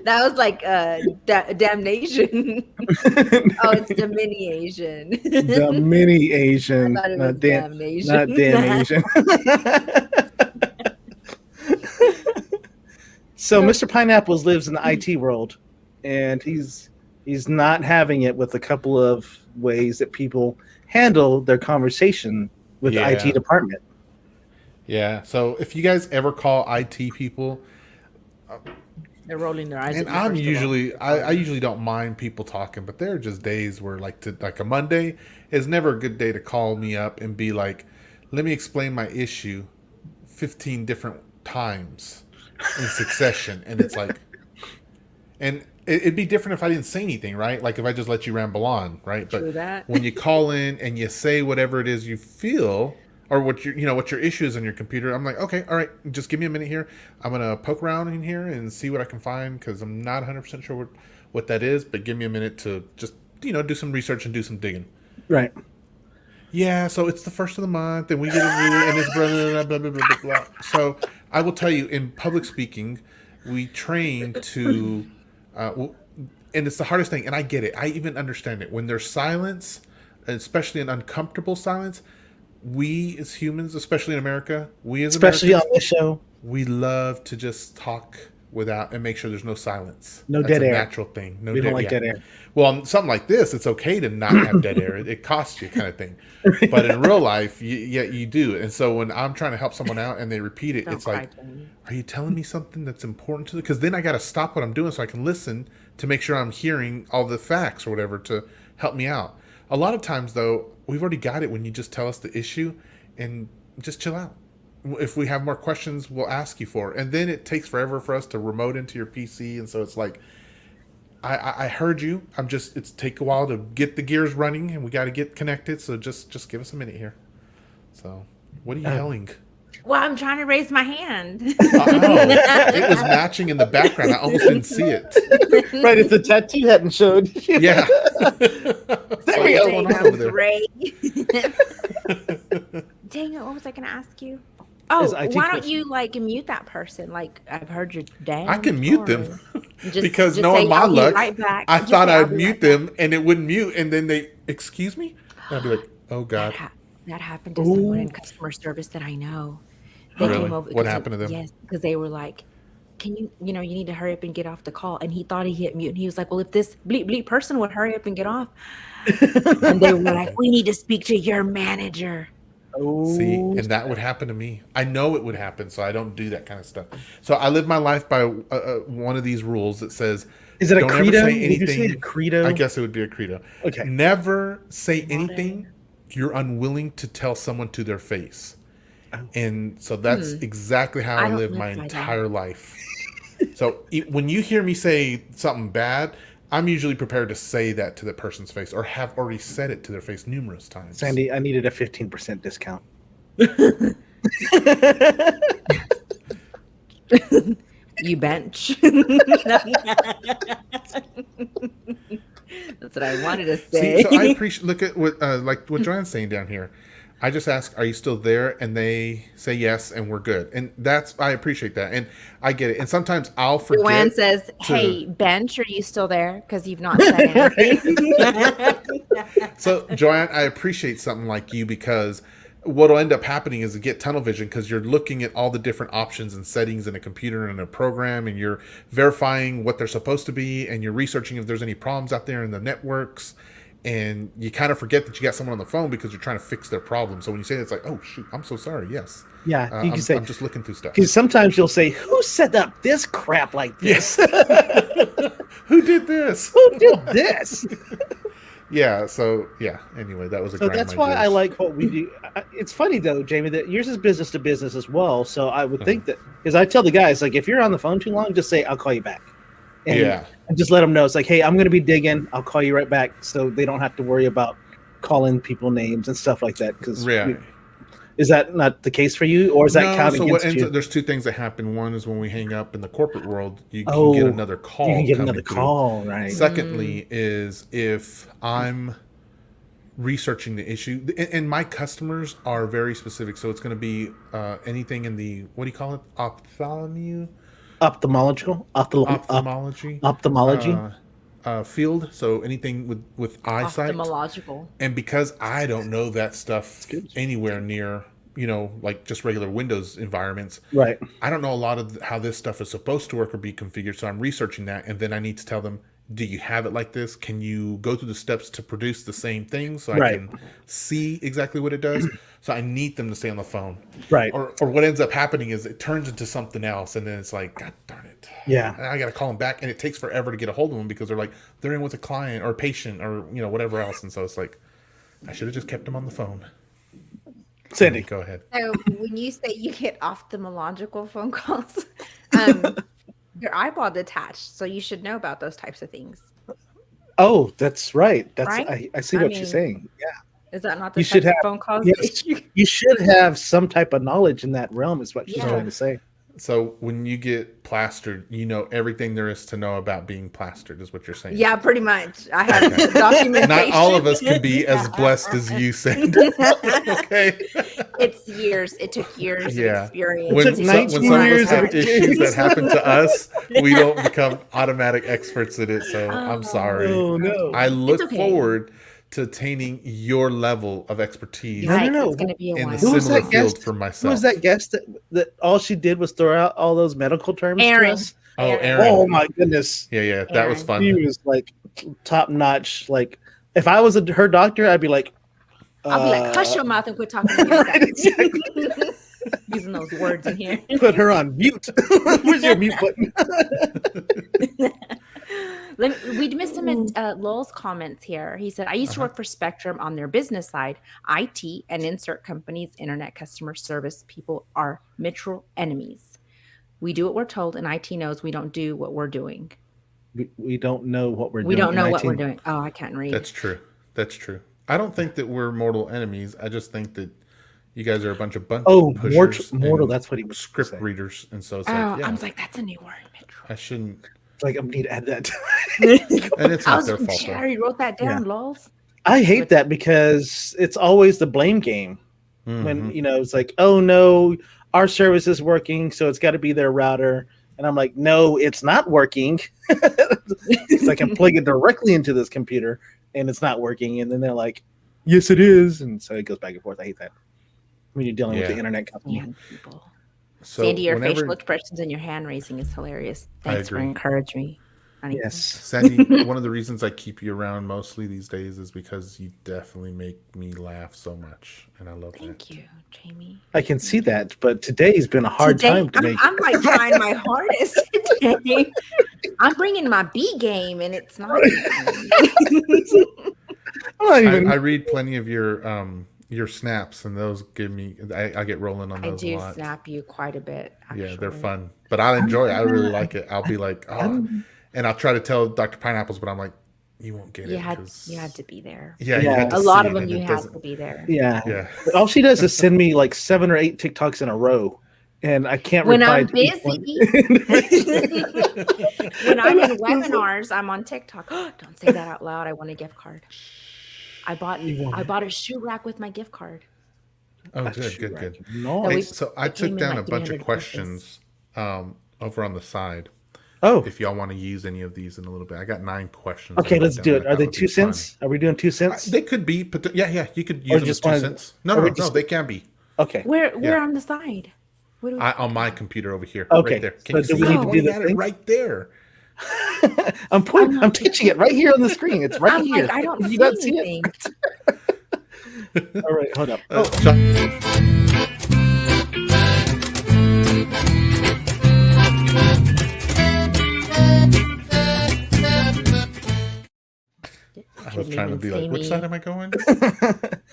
That was like damnation. Oh, it's Domini-Asian. Domini-Asian. I thought it was damnation. Not damnation. So Mr. Pineapples lives in the IT world, and he's not having it with a couple of ways that people handle their conversation with the IT department. Yeah. So if you guys ever call IT people, they're rolling their eyes. And I usually don't mind people talking, but there are just days where like a Monday is never a good day to call me up and be like, let me explain my issue 15 different times in succession. And it's like, and it'd be different if I didn't say anything, right? Like if I just let you ramble on, right? True But that. when you call in and you say whatever it is you feel, or what your issue is on your computer, I'm like, okay, all right, just give me a minute here. I'm gonna poke around in here and see what I can find because I'm not 100% sure what that is. But give me a minute to just do some research and do some digging. Right. Yeah. So it's the first of the month, and we get a rule, and it's blah blah blah blah blah blah blah. So I will tell you, in public speaking, we train to, and it's the hardest thing, and I get it. I even understand it when there's silence, especially an uncomfortable silence. We as humans, especially in America, especially on this show, we love to just talk without and make sure there's no silence. No That's dead air. Natural thing. We don't like dead air. Well, something like this, it's okay to not have dead air. It costs you, kind of thing. But in real life, you do. And so when I'm trying to help someone out and they repeat it, it's like, are you telling me something that's important to them? Because then I got to stop what I'm doing so I can listen to make sure I'm hearing all the facts or whatever to help me out. A lot of times, though, we've already got it when you just tell us the issue and just chill out. If we have more questions, we'll ask you for it. And then it takes forever for us to remote into your PC. And so it's like, I heard you. It's take a while to get the gears running and we got to get connected. So just give us a minute here. So what are you yelling? Well, I'm trying to raise my hand. It was matching in the background. I almost didn't see it. Right, if the tattoo hadn't showed. Yeah. There we go. Dang it, what was I going to ask you? Oh, why don't question. you mute that person? Like, I've heard your dad. I can mute them because just knowing my luck, right back. I thought I'd mute them and it wouldn't mute. And then they, excuse me? And I'd be like, oh God. That happened to someone in customer service that I know. They came over. What happened to them? Yes, because they were like, can you need to hurry up and get off the call. And he thought he hit mute. And he was like, well, if this bleep bleep person would hurry up and get off. And they were like, we need to speak to your manager. Oh, see, and that would happen to me. I know it would happen, so I don't do that kind of stuff. So I live my life by one of these rules that says, is it a don't credo? ever say anything. Would you say a credo? I guess it would be a credo. Okay. Never say anything you're unwilling to tell someone to their face. And so that's exactly how I live my entire life. So when you hear me say something bad, I'm usually prepared to say that to the person's face or have already said it to their face numerous times. Sandy, I needed a 15% discount. You bench. That's what I wanted to say. See, so I appreciate, look at what Joanne's saying down here. I just ask, are you still there? And they say yes, and we're good. And I appreciate that. And I get it. And sometimes I'll forget. Joanne says, hey, Bench, are you still there? Because you've not said anything. So, Joanne, I appreciate something like you because what'll end up happening is you get tunnel vision because you're looking at all the different options and settings in a computer and a program, and you're verifying what they're supposed to be, and you're researching if there's any problems out there in the networks, and you kind of forget that you got someone on the phone because you're trying to fix their problem. So when you say that, it's like, oh shoot, I'm so sorry. Yes. Yeah, you can say. I'm just looking through stuff. Because sometimes you'll say, "Who set up this crap like this? Who did this? Who did this?" Yeah. So yeah. Anyway, that was a. So that's why I like what we do. It's funny though, Jamie, that yours is business to business as well. So I would think that, because I tell the guys, like, if you're on the phone too long, just say, "I'll call you back." And just let them know it's like, "Hey, I'm going to be digging. I'll call you right back," so they don't have to worry about calling people names and stuff like that. Because is that not the case for you, or is that counting against you? There's two things that happen. One is when we hang up in the corporate world, you can get another call. You can get another call, right? Secondly, is if I'm researching the issue, and my customers are very specific, so it's going to be anything in the, what do you call it, ophthalmology field. So anything with eyesight, ophthalmological. And because I don't know that stuff anywhere near, like just regular Windows environments, right? I don't know a lot of how this stuff is supposed to work or be configured. So I'm researching that, and then I need to tell them, do you have it like this? Can you go through the steps to produce the same thing so I can see exactly what it does? So I need them to stay on the phone. Right. Or what ends up happening is it turns into something else, and then it's like, God darn it. Yeah. I got to call them back, and it takes forever to get a hold of them because they're in with a client or a patient or, whatever else. And so it's like, I should have just kept them on the phone. Cindy, go ahead. So when you say you get ophthalmological phone calls, your eyeball detached, so you should know about those types of things. Oh, that's right. That's right? I see what you're saying. Yeah. Is that not the type of phone calls? Yes, you should have some type of knowledge in that realm, is what she's trying to say. So when you get plastered, you know everything there is to know about being plastered, is what you're saying. Yeah, pretty much. I have documentation. Not all of us can be as blessed as you said. Okay. It's years. It took years of experience. When some of us have issues that happen to us, we don't become automatic experts at it. So I'm sorry. Oh, no. I look forward to attaining your level of expertise. No. It's going to be a in while. the similar field for myself. Who was that guest that all she did was throw out all those medical terms Aaron. to us? Oh, Aaron. Oh my goodness. Yeah, that was fun. He was like top notch. Like, if I was her doctor, I'd be like, I'll be like, hush your mouth and quit talking to me. Right, exactly. Using those words in here. Put her on mute. Where's your mute button? We missed him at Lowell's comments here. He said, I used to work for Spectrum on their business side. IT and insert companies, internet customer service people are mutual enemies. We do what we're told, and IT knows we don't do what we're doing. We don't know what we're doing. We don't know what we're doing. Oh, I can't read. That's true. I don't think that we're mortal enemies. I just think that you guys are a bunch of pushers. Mortal. That's what he was script readers, and so it's I was like, that's a new word. I shouldn't. Like, I need to add that. And it's not their fault. Jerry wrote that down, lols. I hate that because it's always the blame game. Mm-hmm. When it's like, oh no, our service is working, so it's got to be their router. And I'm like, no, it's not working. It's like I'm plugging directly into this computer, and it's not working. And then they're like, yes, it is. And so it goes back and forth. I hate that when you're dealing with the internet company. People. So Sandy, your facial expressions and your hand raising is hilarious. Thanks for encouraging me. Yes. Sandy, one of the reasons I keep you around mostly these days is because you definitely make me laugh so much. And I love that. Thank you, Jamie. I can see that, but today's been a hard time to make. I'm like trying my hardest today. I'm bringing my B game, and it's not. I read plenty of your snaps, and those give me. I get rolling on those a lot. I do snap you quite a bit. Actually. Yeah, they're fun, but I enjoy it. I really like it. I'll be like, and I'll try to tell Dr. Pineapples, but I'm like, you won't get it. You had to be there. Yeah, you had to a lot of them you had to be there. Yeah. But all she does is send me like 7 or 8 TikToks in a row, and I can't when reply I'm busy. When I'm in webinars, I'm on TikTok. Don't say that out loud. I want a gift card. I bought a shoe rack with my gift card. Oh, good. No. Hey, so I took down a bunch of questions over on the side. Oh, if y'all want to use any of these in a little bit. I got 9 questions. okay, I wrote let's down do that it. I Are thought they would be 2 cents? Are we doing 2 cents? They could be, but yeah, you could Or use them as just 2 one- cents. or we No, just- they can be. Okay. Where Yeah. on the side? What do we On my computer over here, Okay, right there. Can so you do see? we need to Oh, do I the got thing? it right there. I'm teaching it right here on the screen. It's right I'm here. like, I don't You see don't see it? anything. All right, hold up. I was trying to be like, which side am I going?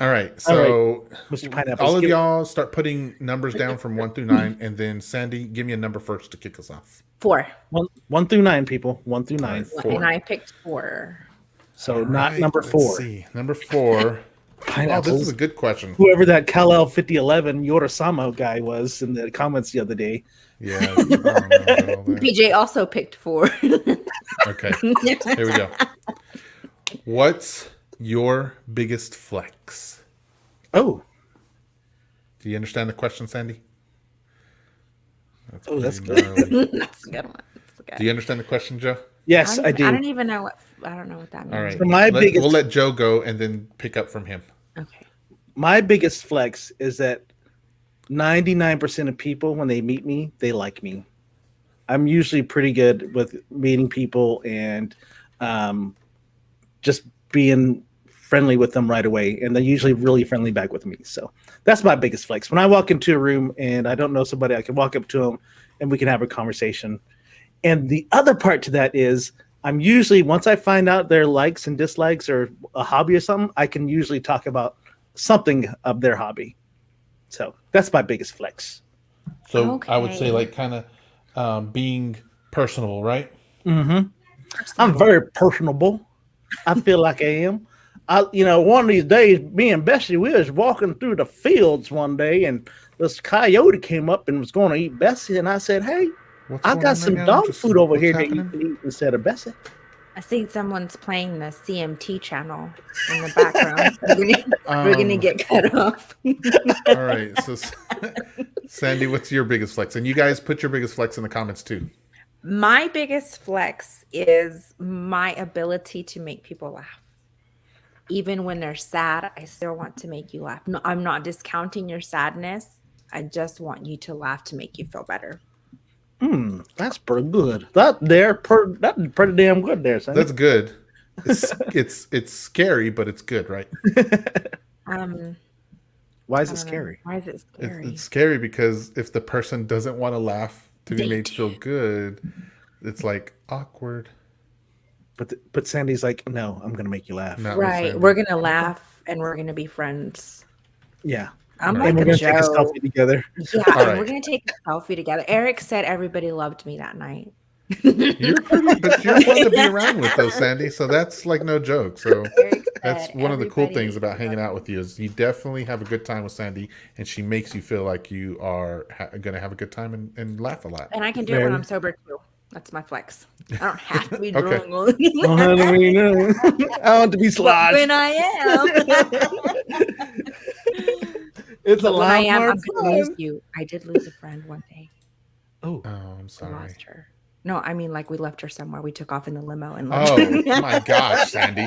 All right, All so Mr. Pineapple. all of y'all start putting numbers down from 1 through 9, and then Sandy, give me a number first to kick us off. 4. 1 through 9, people. 1 through 9. All right, 4. And I picked 4. So All not right, number let's 4. see. Number 4. Oh, Pineapples. this is a good question. Whoever that Kal-El 5011 Yorosama guy was in the comments the other day. Yeah. I don't know about all that. PJ also picked 4. Okay, here we go. What's your biggest flex? Oh, Do you understand the question, Sandy? that's pretty good. gnarly. That's a good one. That's okay. Do you understand the question, Joe? yes, I do. I don't even know what. I don't know what that means. All right. So my biggest- We'll let Joe go and then pick up from him. Okay. My biggest flex is that 99% of people, when they meet me, they like me. I'm usually pretty good with meeting people and just being friendly with them right away. And they're usually really friendly back with me. So that's my biggest flex. When I walk into a room and I don't know somebody, I can walk up to them and we can have a conversation. And the other part to that is I'm usually, once I find out their likes and dislikes or a hobby or something, I can usually talk about something of their hobby. So that's my biggest flex. So I would Okay. say like kind of being personable, right? Mm-hmm. I'm very personable. I feel like I am. One of these days, me and Bessie, we was walking through the fields one day, and this coyote came up and was going to eat Bessie, and I said, "Hey, What's I going got on some right now? dog Just food over what's here that you happening? can eat instead of Bessie." I think someone's playing the CMT channel in the background. We're gonna get cut off. All right. So, Sandy, what's your biggest flex? And you guys put your biggest flex in the comments too. My biggest flex is my ability to make people laugh. Even when they're sad, I still want to make you laugh. No, I'm not discounting your sadness. I just want you to laugh to make you feel better. That's pretty good. That's pretty damn good there, son. That's good. It's scary, but it's good, right? Why is I it don't know. scary? Why is it scary? It's scary because if the person doesn't want to laugh to be They made to feel good, it's like awkward. But Sandy's like, no, I'm gonna make you laugh. Not with Right. Sandy. We're gonna laugh and we're gonna be friends. Yeah, I'm Right. and like we're a gonna take a Joe. selfie together. Yeah, All and right. we're gonna take a selfie together. Eric said everybody loved me that night. You're fun to be around with, though, Sandy. So that's like no joke. So Eric that's said one of the cool everybody things about hanging out with you is you definitely have a good time with Sandy, and she makes you feel like you are going to have a good time and laugh a lot. And I can do it when Very- I'm sober too. That's my flex. I don't have to be Okay. drunk. all the Oh, time. how do we know? I want to be But sloshed. when I am, It's a when I lot am, more I'm gonna lose fun. you. I did lose a friend one day. Oh, Oh, I'm I sorry. lost her. No, I mean like we left her somewhere. We took off in the limo and Oh left. my gosh, Sandy.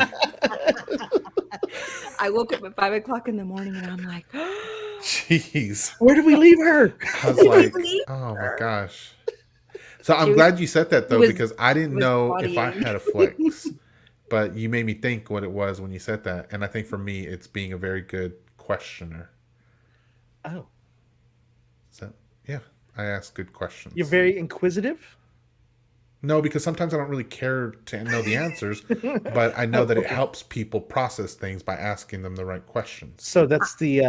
I woke up at 5 o'clock in the morning and I'm like, Jeez. where did we leave her? I was like, oh my gosh. So I'm She was- glad you said that though, was- because I didn't was know if I bodying. had a flex, but you made me think what it was when you said that. And I think for me, it's being a very good questioner. Oh, So yeah, I ask good questions. you're very inquisitive. No, because sometimes I don't really care to know the answers, but I know that it helps people process things by asking them the right questions. So that's the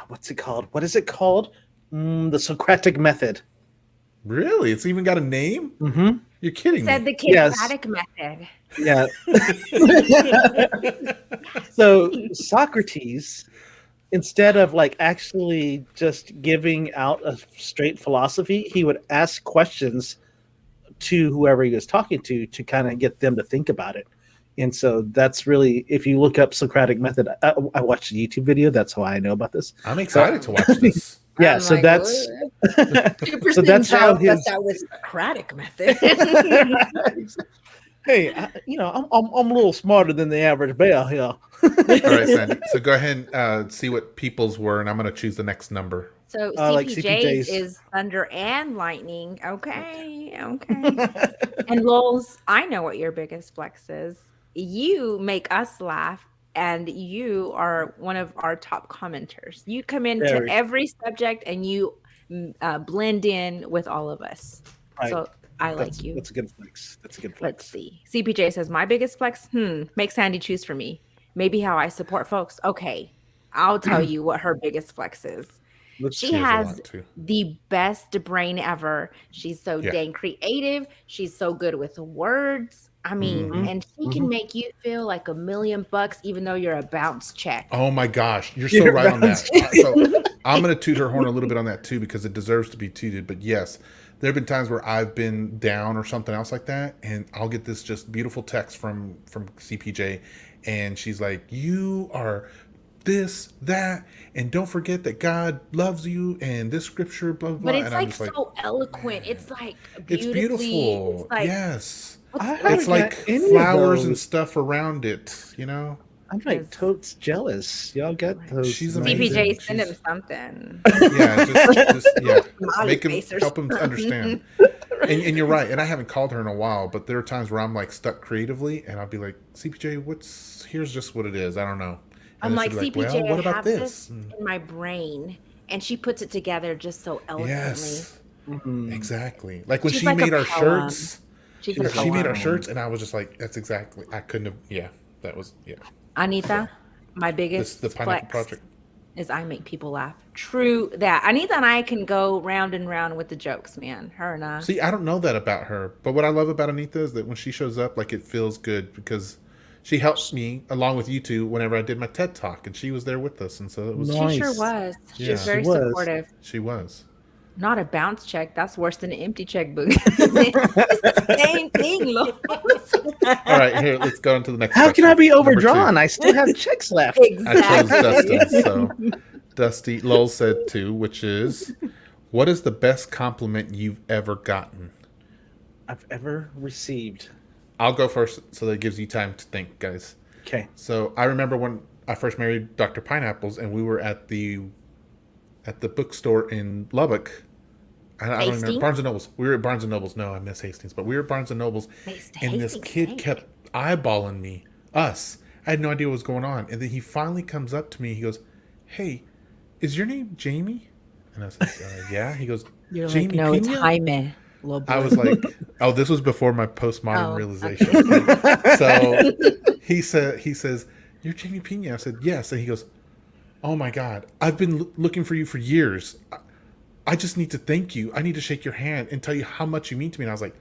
what's it called? What is it called? The Socratic method. Really? It's even got a name? Mm-hmm. You're kidding said me. the Yes. Kinetic method. Yeah. So Socrates, instead of like actually just giving out a straight philosophy, he would ask questions to whoever he was talking to kind of get them to think about it. And so that's really, if you look up Socratic method, I watched a YouTube video. That's how I know about this. I'm excited to watch this. Yeah, I'm so like, that's Super so Slim that's how tells us his. that was Socratic method. Hey, I'm a little smarter than the average bear here. All right, Sandy. So go ahead and see what people's were, and I'm going to choose the next number. So Like CPJ's CPJs. is thunder and lightning. Okay. And Lols, I know what your biggest flex is. You make us laugh, and you are one of our top commenters. You come into Very every subject and you blend in with all of us. right. So I like you. That's a good flex. That's a good Let's flex. see. CPJ says, my biggest flex, make Sandy choose for me. Maybe how I support folks. Okay, I'll tell you what her biggest flex is. She She has a has lot, too. the best brain ever. She's so Yeah. dang creative. She's so good with words. I mean, and she can make you feel like $1,000,000 even though you're a bounce check. Oh my gosh, you're so right on that. So I'm going to toot her horn a little bit on that too because it deserves to be tooted. But yes, there have been times where I've been down or something else like that, and I'll get this just beautiful text from CPJ, and she's like, "You are this, that, and don't forget that God loves you, and this scripture, blah blah." But it's and like I'm just so eloquent. It's like it's beautifully. beautiful. It's like, Yes, I haven't it's like got any of flowers and those. stuff around it. You know. I'm like totes jealous. Y'all got those. She's nice- amazing. CPJ, send him She's- something. Yeah, just yeah. Smiley Make him face or help him something. understand. And you're right. And I haven't called her in a while, but there are times where I'm like stuck creatively, and I'll be like, CPJ, here's just what it is. I don't know. I'm And then like, she'll be CPJ, well, what I about have this? this in my brain, and she puts it together just so eloquently. Yes, Mhm. exactly. Like when She's she like a made our poem. shirts. She's She's a a She made our poem. shirts, and I was just like, that's exactly. I couldn't have. Yeah, that was yeah. Anita, my biggest The Pineapple flex Project. is I make people laugh. True that. Anita and I can go round and round with the jokes, man. Her and I. See, I don't know that about her, but what I love about Anita is that when she shows up, like it feels good because she helped me along with you two whenever I did my TED talk, and she was there with us, and so it was. Nice. She sure was. She Yeah. was very She was. supportive. She was. Not a bounce check. That's worse than an empty checkbook. It's the same thing, Lord. All right, here, let's go into the next. How can I question. be Number overdrawn? 2. I still have checks left. I chose Exactly. Dustin, so Dusty Lowell said 2, which is, what is the best compliment you've ever gotten? I've ever received. I'll go first, so that it gives you time to think, guys. Okay. So I remember when I first married Dr. Pineapples, and we were at the bookstore in Lubbock. I don't Hastings? remember. Barnes and Nobles. We were at Barnes and Nobles. No, I miss Hastings, but we were at Barnes and Nobles, and this kid kept eyeballing me. Us. I had no idea what was going on, and then he finally comes up to me. He goes, "Hey, is your name Jamie?" And I said, "Yeah." He goes, You're "Jamie like, no, it's Pena?" Jaime. Little boy. I was like, "Oh, this was before my postmodern Oh, realization." So he says, "You're Jamie Pena." I said, "Yes." And he goes, "Oh my God, I've been looking for you for years. I just need to thank you. I need to shake your hand and tell you how much you mean to me." And I was like,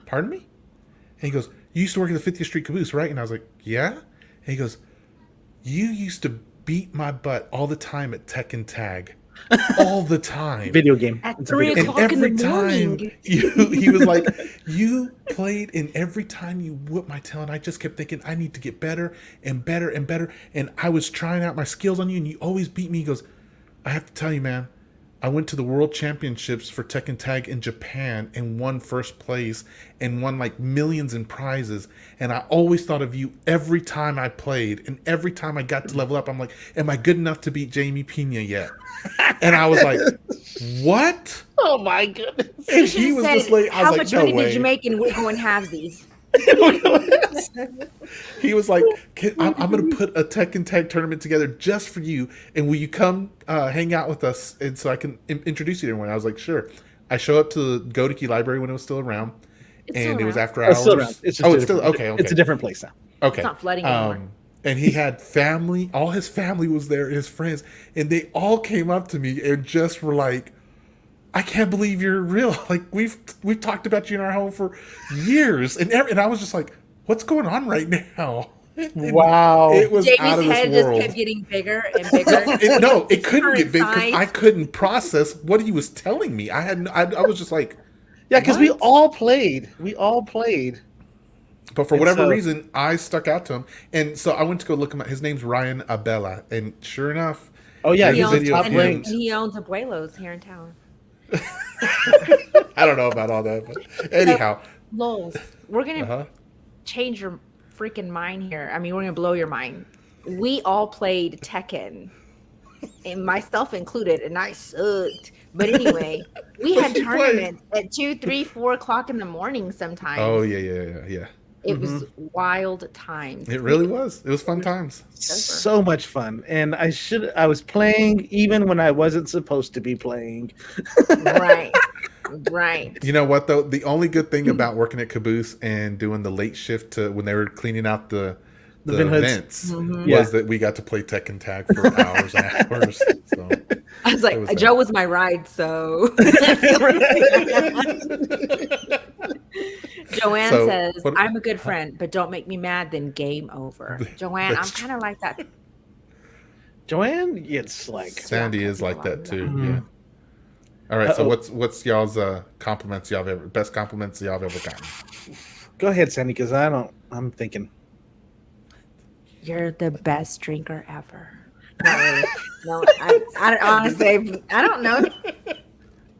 "Pardon me?" And he goes, "You used to work at the 50th Street Caboose, right?" And I was like, "Yeah." And he goes, "You used to beat my butt all the time at Tekken Tag. All the time. Video game. At It's a video 3 game. o'clock. And in the every time morning. he was like, you played, and every time you whooped my tail, and I just kept thinking, I need to get better and better and better. And I was trying out my skills on you, and you always beat me." He goes, "I have to tell you, man, I went to the World Championships for Tekken Tag in Japan and won first place and won like millions in prizes. And I always thought of you every time I played, and every time I got to level up, I'm like, am I good enough to beat Jamie Pena yet?" And I was like, "What?" Oh my goodness. And You should he have was said, just like, I how was much like, money "No did you way." make in we're going halvesies? He was like, I'm going to put a Tekken Tag tournament together just for you, and will you come hang out with us, and so I can introduce you to everyone?" I was like, "Sure." I show up to the Godiki library when it was still around, It's and still it was around. after It's hours. still around. It's just Oh, a it's still different- okay. It's a different place now. Okay. It's not flooding anymore. And he had family, all his family was there, his friends, and they all came up to me and just were like, "I can't believe you're real. Like we've talked about you in our home for years." And I was just like, "What's going on right now?" Wow. It was out of Jamie's this head just world. kept getting bigger and bigger. It couldn't get big because Current I size. couldn't process what he was telling me. I was just like, Yeah, because we What? all played. We all played. but for And whatever so- reason, I stuck out to him, and so I went to go look him up. His name's Ryan Abella, and sure enough, Oh yeah, There's he's a a video top of and, him. ranked. and he owns Abuelos here in town. I don't know about all that, but anyhow. Lols, we're gonna Uh-huh. change your freaking mind here. I mean, we're gonna blow your mind. We all played Tekken, and myself included, and I sucked. But anyway, we But had you tournaments at 2, 3, 4 o'clock in the morning sometimes. Oh yeah. It was wild times. It really was. It was fun times. So much fun. And I was playing even when I wasn't supposed to be playing. Right. Right. You know what though? The only good thing about working at Caboose and doing the late shift to when they were cleaning out the vent hoods. vents Mhm. was that we got to play Tekken Tag for hours and hours. So I was like, was Joe was my ride, so Joanne So, says, what- I'm a good friend, but don't make me mad, then game over. Joanne, I'm That's kind of like that. Joanne, it's like Sandy is like that too. Mhm. Yeah. All right. So Uh-oh. what's y'all's compliments best compliments y'all have ever gotten? go ahead, Sandy, because I'm thinking. You're the best drinker ever. Not really. No, I honestly, I don't know.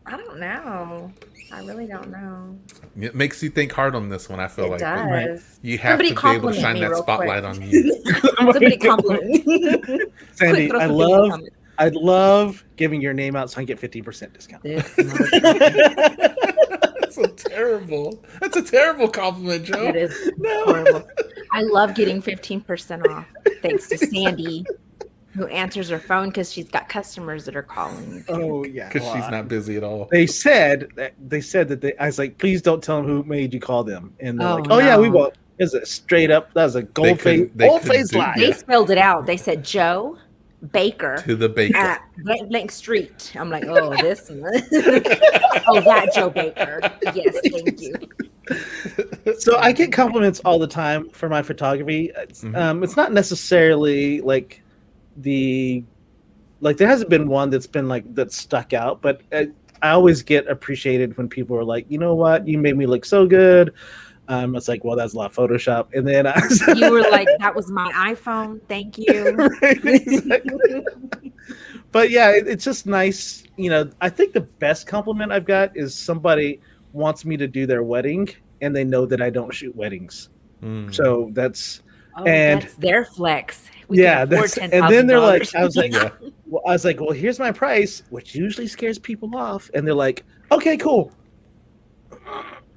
I don't know. I really don't know. It makes you think hard on this one. I feel It like does. you have Somebody to be able to compliment shine me that real spotlight quick. on you. Somebody compliment me. Sandy, Quick, throw I something in the love comments. I love giving your name out so I can get 50% discount. This motherfucker. That's a terrible compliment, Joe. It is horrible. I love getting 15% off thanks to Sandy, who answers her phone because she's got customers that are calling. Oh yeah. Because she's not busy at all. They said that I was like, please don't tell them who made you call them. And they're Oh, like, oh yeah, we no. won't. Is it straight up? That was a gold face they couldn't do- lie. They Yeah. spelled it out. They said Joe Baker To the baker. at blank blank street. I'm like, oh, this one. Oh, that Joe Baker. Yes, thank you. So I get compliments all the time for my photography. It's not necessarily like there hasn't been one that's been like that stuck out, but I always get appreciated when people are like, you know what, you made me look so good. It's like, well, that's a lot of Photoshop. And then You were like, that was my iPhone. Thank you. Right, exactly. But yeah, it's just nice. You know, I think the best compliment I've got is somebody wants me to do their wedding and they know that I don't shoot weddings. So that's Oh, And- that's their flex. We yeah, can afford that's, and then they're like, I was like, Yeah. well, here's my price, which usually scares people off, and they're like, okay, cool.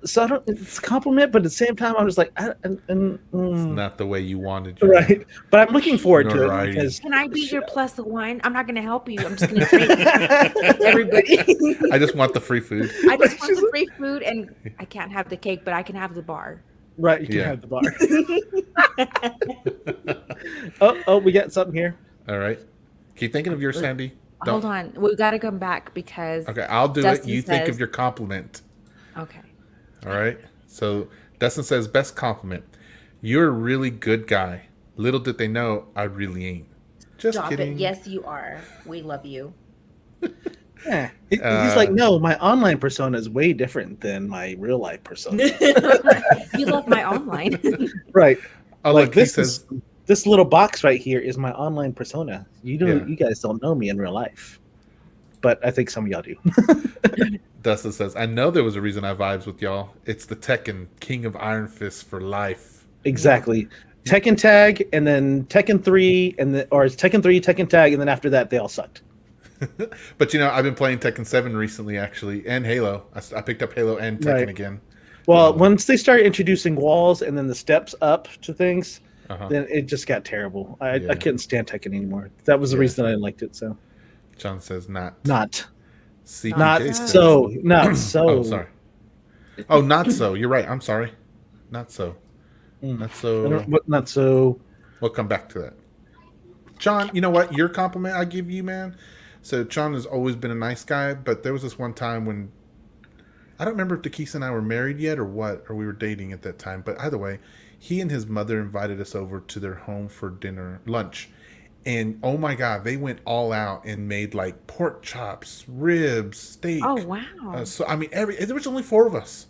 So it's a compliment, but at the same time, I was like, It's not the way you wanted. Your right. But I'm looking forward to it Notoriety. because Can I be your plus one? I'm not going to help you. I'm just going to trade everybody. I just want the free food. I just want the free food, and I can't have the cake, but I can have the bar. right, you can Yeah. have the bar. oh, we got something here. All right. Keep thinking of your Sandy. Hold on. We've got to come back because. Okay, I'll do Dustin it. You think says- of your compliment. Okay. All right. So Dustin says, best compliment. You're a really good guy. Little did they know, I really ain't. Just Stop kidding. it. Yes, you are. We love you. Yeah. He's like, no, my online persona is way different than my real life persona. You love my online. Right. Oh, Like look, he this says, this little box right here is my online persona. Yeah. You guys don't know me in real life, but I think some of y'all do. Dustin says, I know there was a reason I vibes with y'all. It's the Tekken, King of Iron Fist for life. Exactly. Tekken Tag, and then Tekken 3, or it's Tekken 3, Tekken Tag, and then after that, they all sucked. But you know, I've been playing Tekken 7 recently, actually, and Halo. I picked up Halo and Tekken Right. again. Well, once they started introducing walls and then the steps up to things, Uh-huh. then it just got terrible. I Yeah. couldn't stand Tekken anymore. That was the Yeah. reason I liked it. So John says, not. not CPJ says- so, not so. Oh, sorry. Oh, not so. You're right. I'm sorry. Not so. Mm. Not I so. don't- Not so. We'll come back to that. John, you know what? Your compliment I give you, man. So John has always been a nice guy, but there was this one time when I don't remember if Takisa and I were married yet or what, or we were dating at that time. But either way, he and his mother invited us over to their home for lunch. And oh my God, they went all out and made like pork chops, ribs, steak. Oh, wow. So I mean, there was only 4 of us.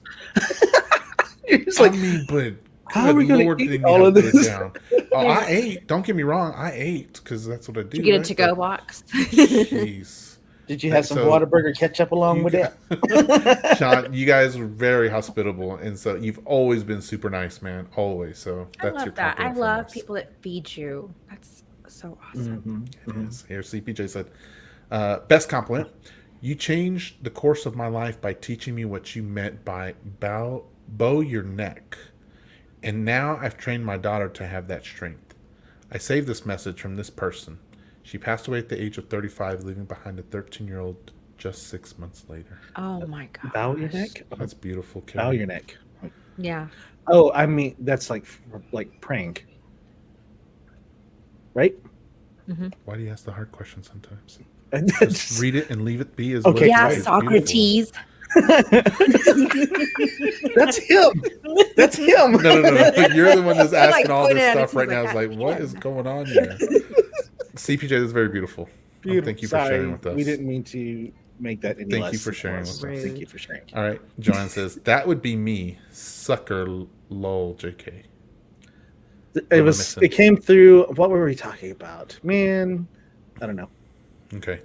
It's I like, mean, but How are we going to eat all of this? Down. Oh, I ate. Don't get me wrong. I ate because that's what I do. Did you get right? a to-go box? Jeez. Did you have some Whataburger ketchup along with that? Sean, you guys were very hospitable, and so you've always been super nice, man. Always. So that's I love your that. I compliment love from us. people that feed you. That's so awesome. It is. Here, CPJ said, best compliment. You changed the course of my life by teaching me what you meant by bow your neck. And now I've trained my daughter to have that strength. I saved this message from this person. She passed away at the age of 35, leaving behind a 13-year-old just 6 months later. Oh my God. Bow your neck? That's beautiful, Kim. Bow your neck. Yeah. Oh, I mean, that's like praying. Right? Mm-hmm. Why do you ask the hard question sometimes? Just read it and leave it be. Okay. Yeah, right. Socrates. That's him. That's him. No. You're the one that's asking Like, all this pointed at stuff it, right he's now. like, It's like, what is going on here? CPJ, that's very beautiful. Thank you for sharing with us. We didn't mean to make that any Thank less. you for sharing with us. Thank you for sharing. All right. Joanne says, that would be me. Sucker lol JK. It came through. What were we talking about? Man, I don't know. Okay.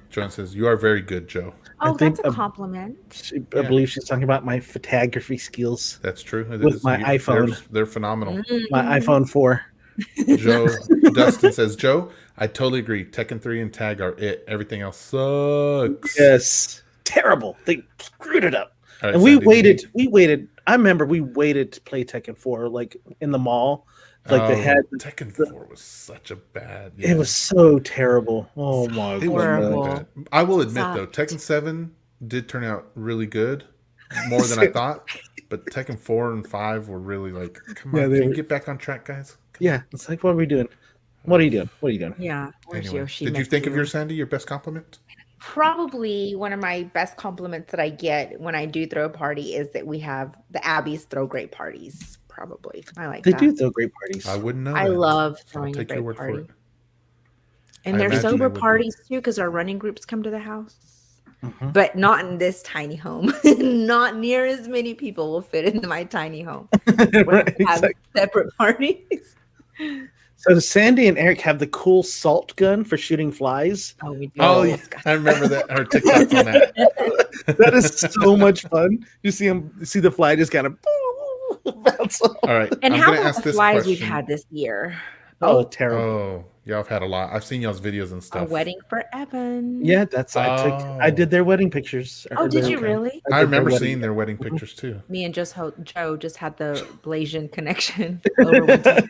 Joanne says, you are very good, Joe. Oh, think that's a compliment. I believe she's talking about my photography skills. That's true. With my iPhone. They're phenomenal. My iPhone 4. Joe Dustin says, Joe, I totally agree. Tekken 3 and Tag are it. Everything else sucks. Yes. Terrible. They screwed it up. Right, and we waited. I remember we waited to play Tekken 4 like in the mall. Like they had Tekken 4 was such a bad. It was so terrible. Oh my god. I will admit though, Tekken 7 did turn out really good, more than I thought. But Tekken 4 and 5 were really like, come on, can you get back on track, guys? Yeah, it's like, what are we doing? What are you doing? What are you doing? Yeah. Anyway, did you think of your Sandy, your best compliment? Probably one of my best compliments that I get when I do throw a party is that we have the Abbeys throw great parties. Probably. I like they that. They do throw great parties. I wouldn't know. I love throwing a great great party. And they're sober parties too, because our running groups come to the house. But not in this tiny home. Not near as many people will fit into my tiny home. Right, have separate parties. So does Sandy and Eric have the cool salt gun for shooting flies? Oh, we do. Oh, yeah. I remember that. Our TikToks on that. That is so much fun. You see the fly just kind of bounce off. All right. And how about the flies we've had this year? Oh, terrible. Oh, y'all have had a lot. I've seen y'all's videos and stuff. A wedding for Evan. Yeah, I did their wedding pictures. Oh, did you really? I remember seeing their wedding pictures too. Me and Joe just had the Blasian connection over one time.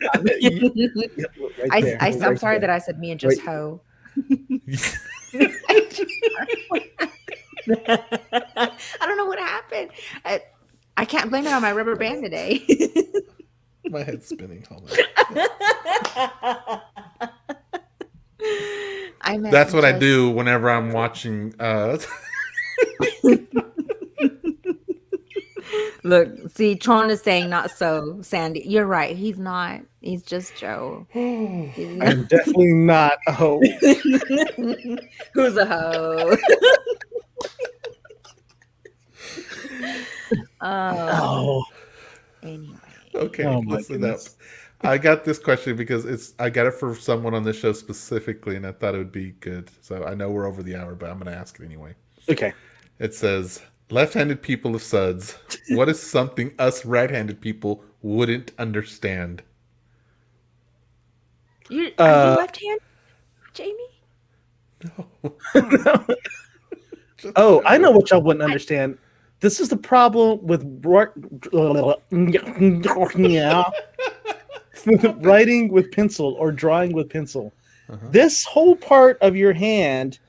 I'm sorry that I said me and just Ho. I don't know what happened. I can't blame it on my rubber band today. My head's spinning. Hold on. That's what I do whenever I'm watching. Look, see, Tron is saying not so, Sandy. You're right. He's not. He's just Joe. I'm definitely not a hoe. Who's a hoe? Oh. Anyway. Okay, listen up. I got this question because I got it for someone on this show specifically, and I thought it would be good. So I know we're over the hour, but I'm going to ask it anyway. Okay. It says, left-handed people of suds, what is something us right-handed people wouldn't understand? Are you left-handed, Jamie? No. Oh, I know what y'all wouldn't understand. This is the problem with writing with pencil or drawing with pencil. This whole part of your hand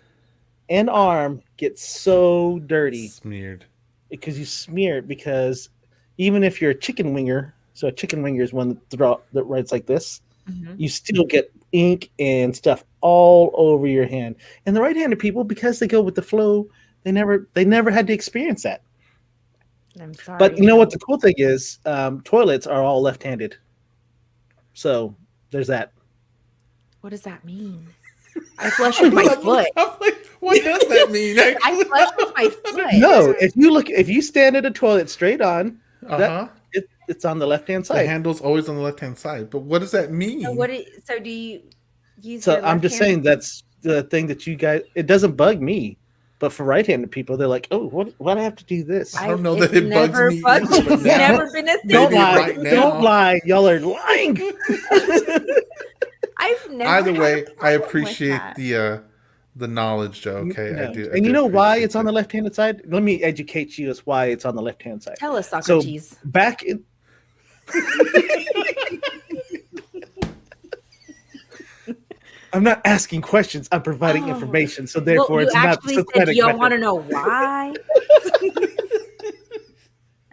and arm gets so dirty. Smeared. Because you smear it, because even if you're a chicken winger, so a chicken winger is one that writes like this, you still get ink and stuff all over your hand. And the right-handed people, because they go with the flow, they never had to experience that. I'm sorry. But you know what the cool thing is? Toilets are all left-handed. So there's that. What does that mean? I flush with my foot. I'm like, what does that mean? I flush with my foot. No, if you stand at a toilet straight on, it's on the left-hand The side. handle's always on the left-hand side. But what does that mean? So do you use So your I'm left just hand? saying that's the thing that you guys. It doesn't bug me, but for right-handed people, they're like, "Oh, what? Why do I have to do this?" I don't know It's that it bugs never me bugged either, me. but It's now- never been a thing. Don't Maybe lie! right now. Don't lie! Y'all are lying. I've never. Either had way, a I problem with appreciate that. the knowledge, Joe. Okay, No. I do. And you know why it's on the left. left-handed side? Let me educate you as why it's on the left-hand side. Tell us, So Socrates. back in. I'm not asking questions. I'm providing information. So therefore, you it's not actually said Socratic you don't method. want to know why.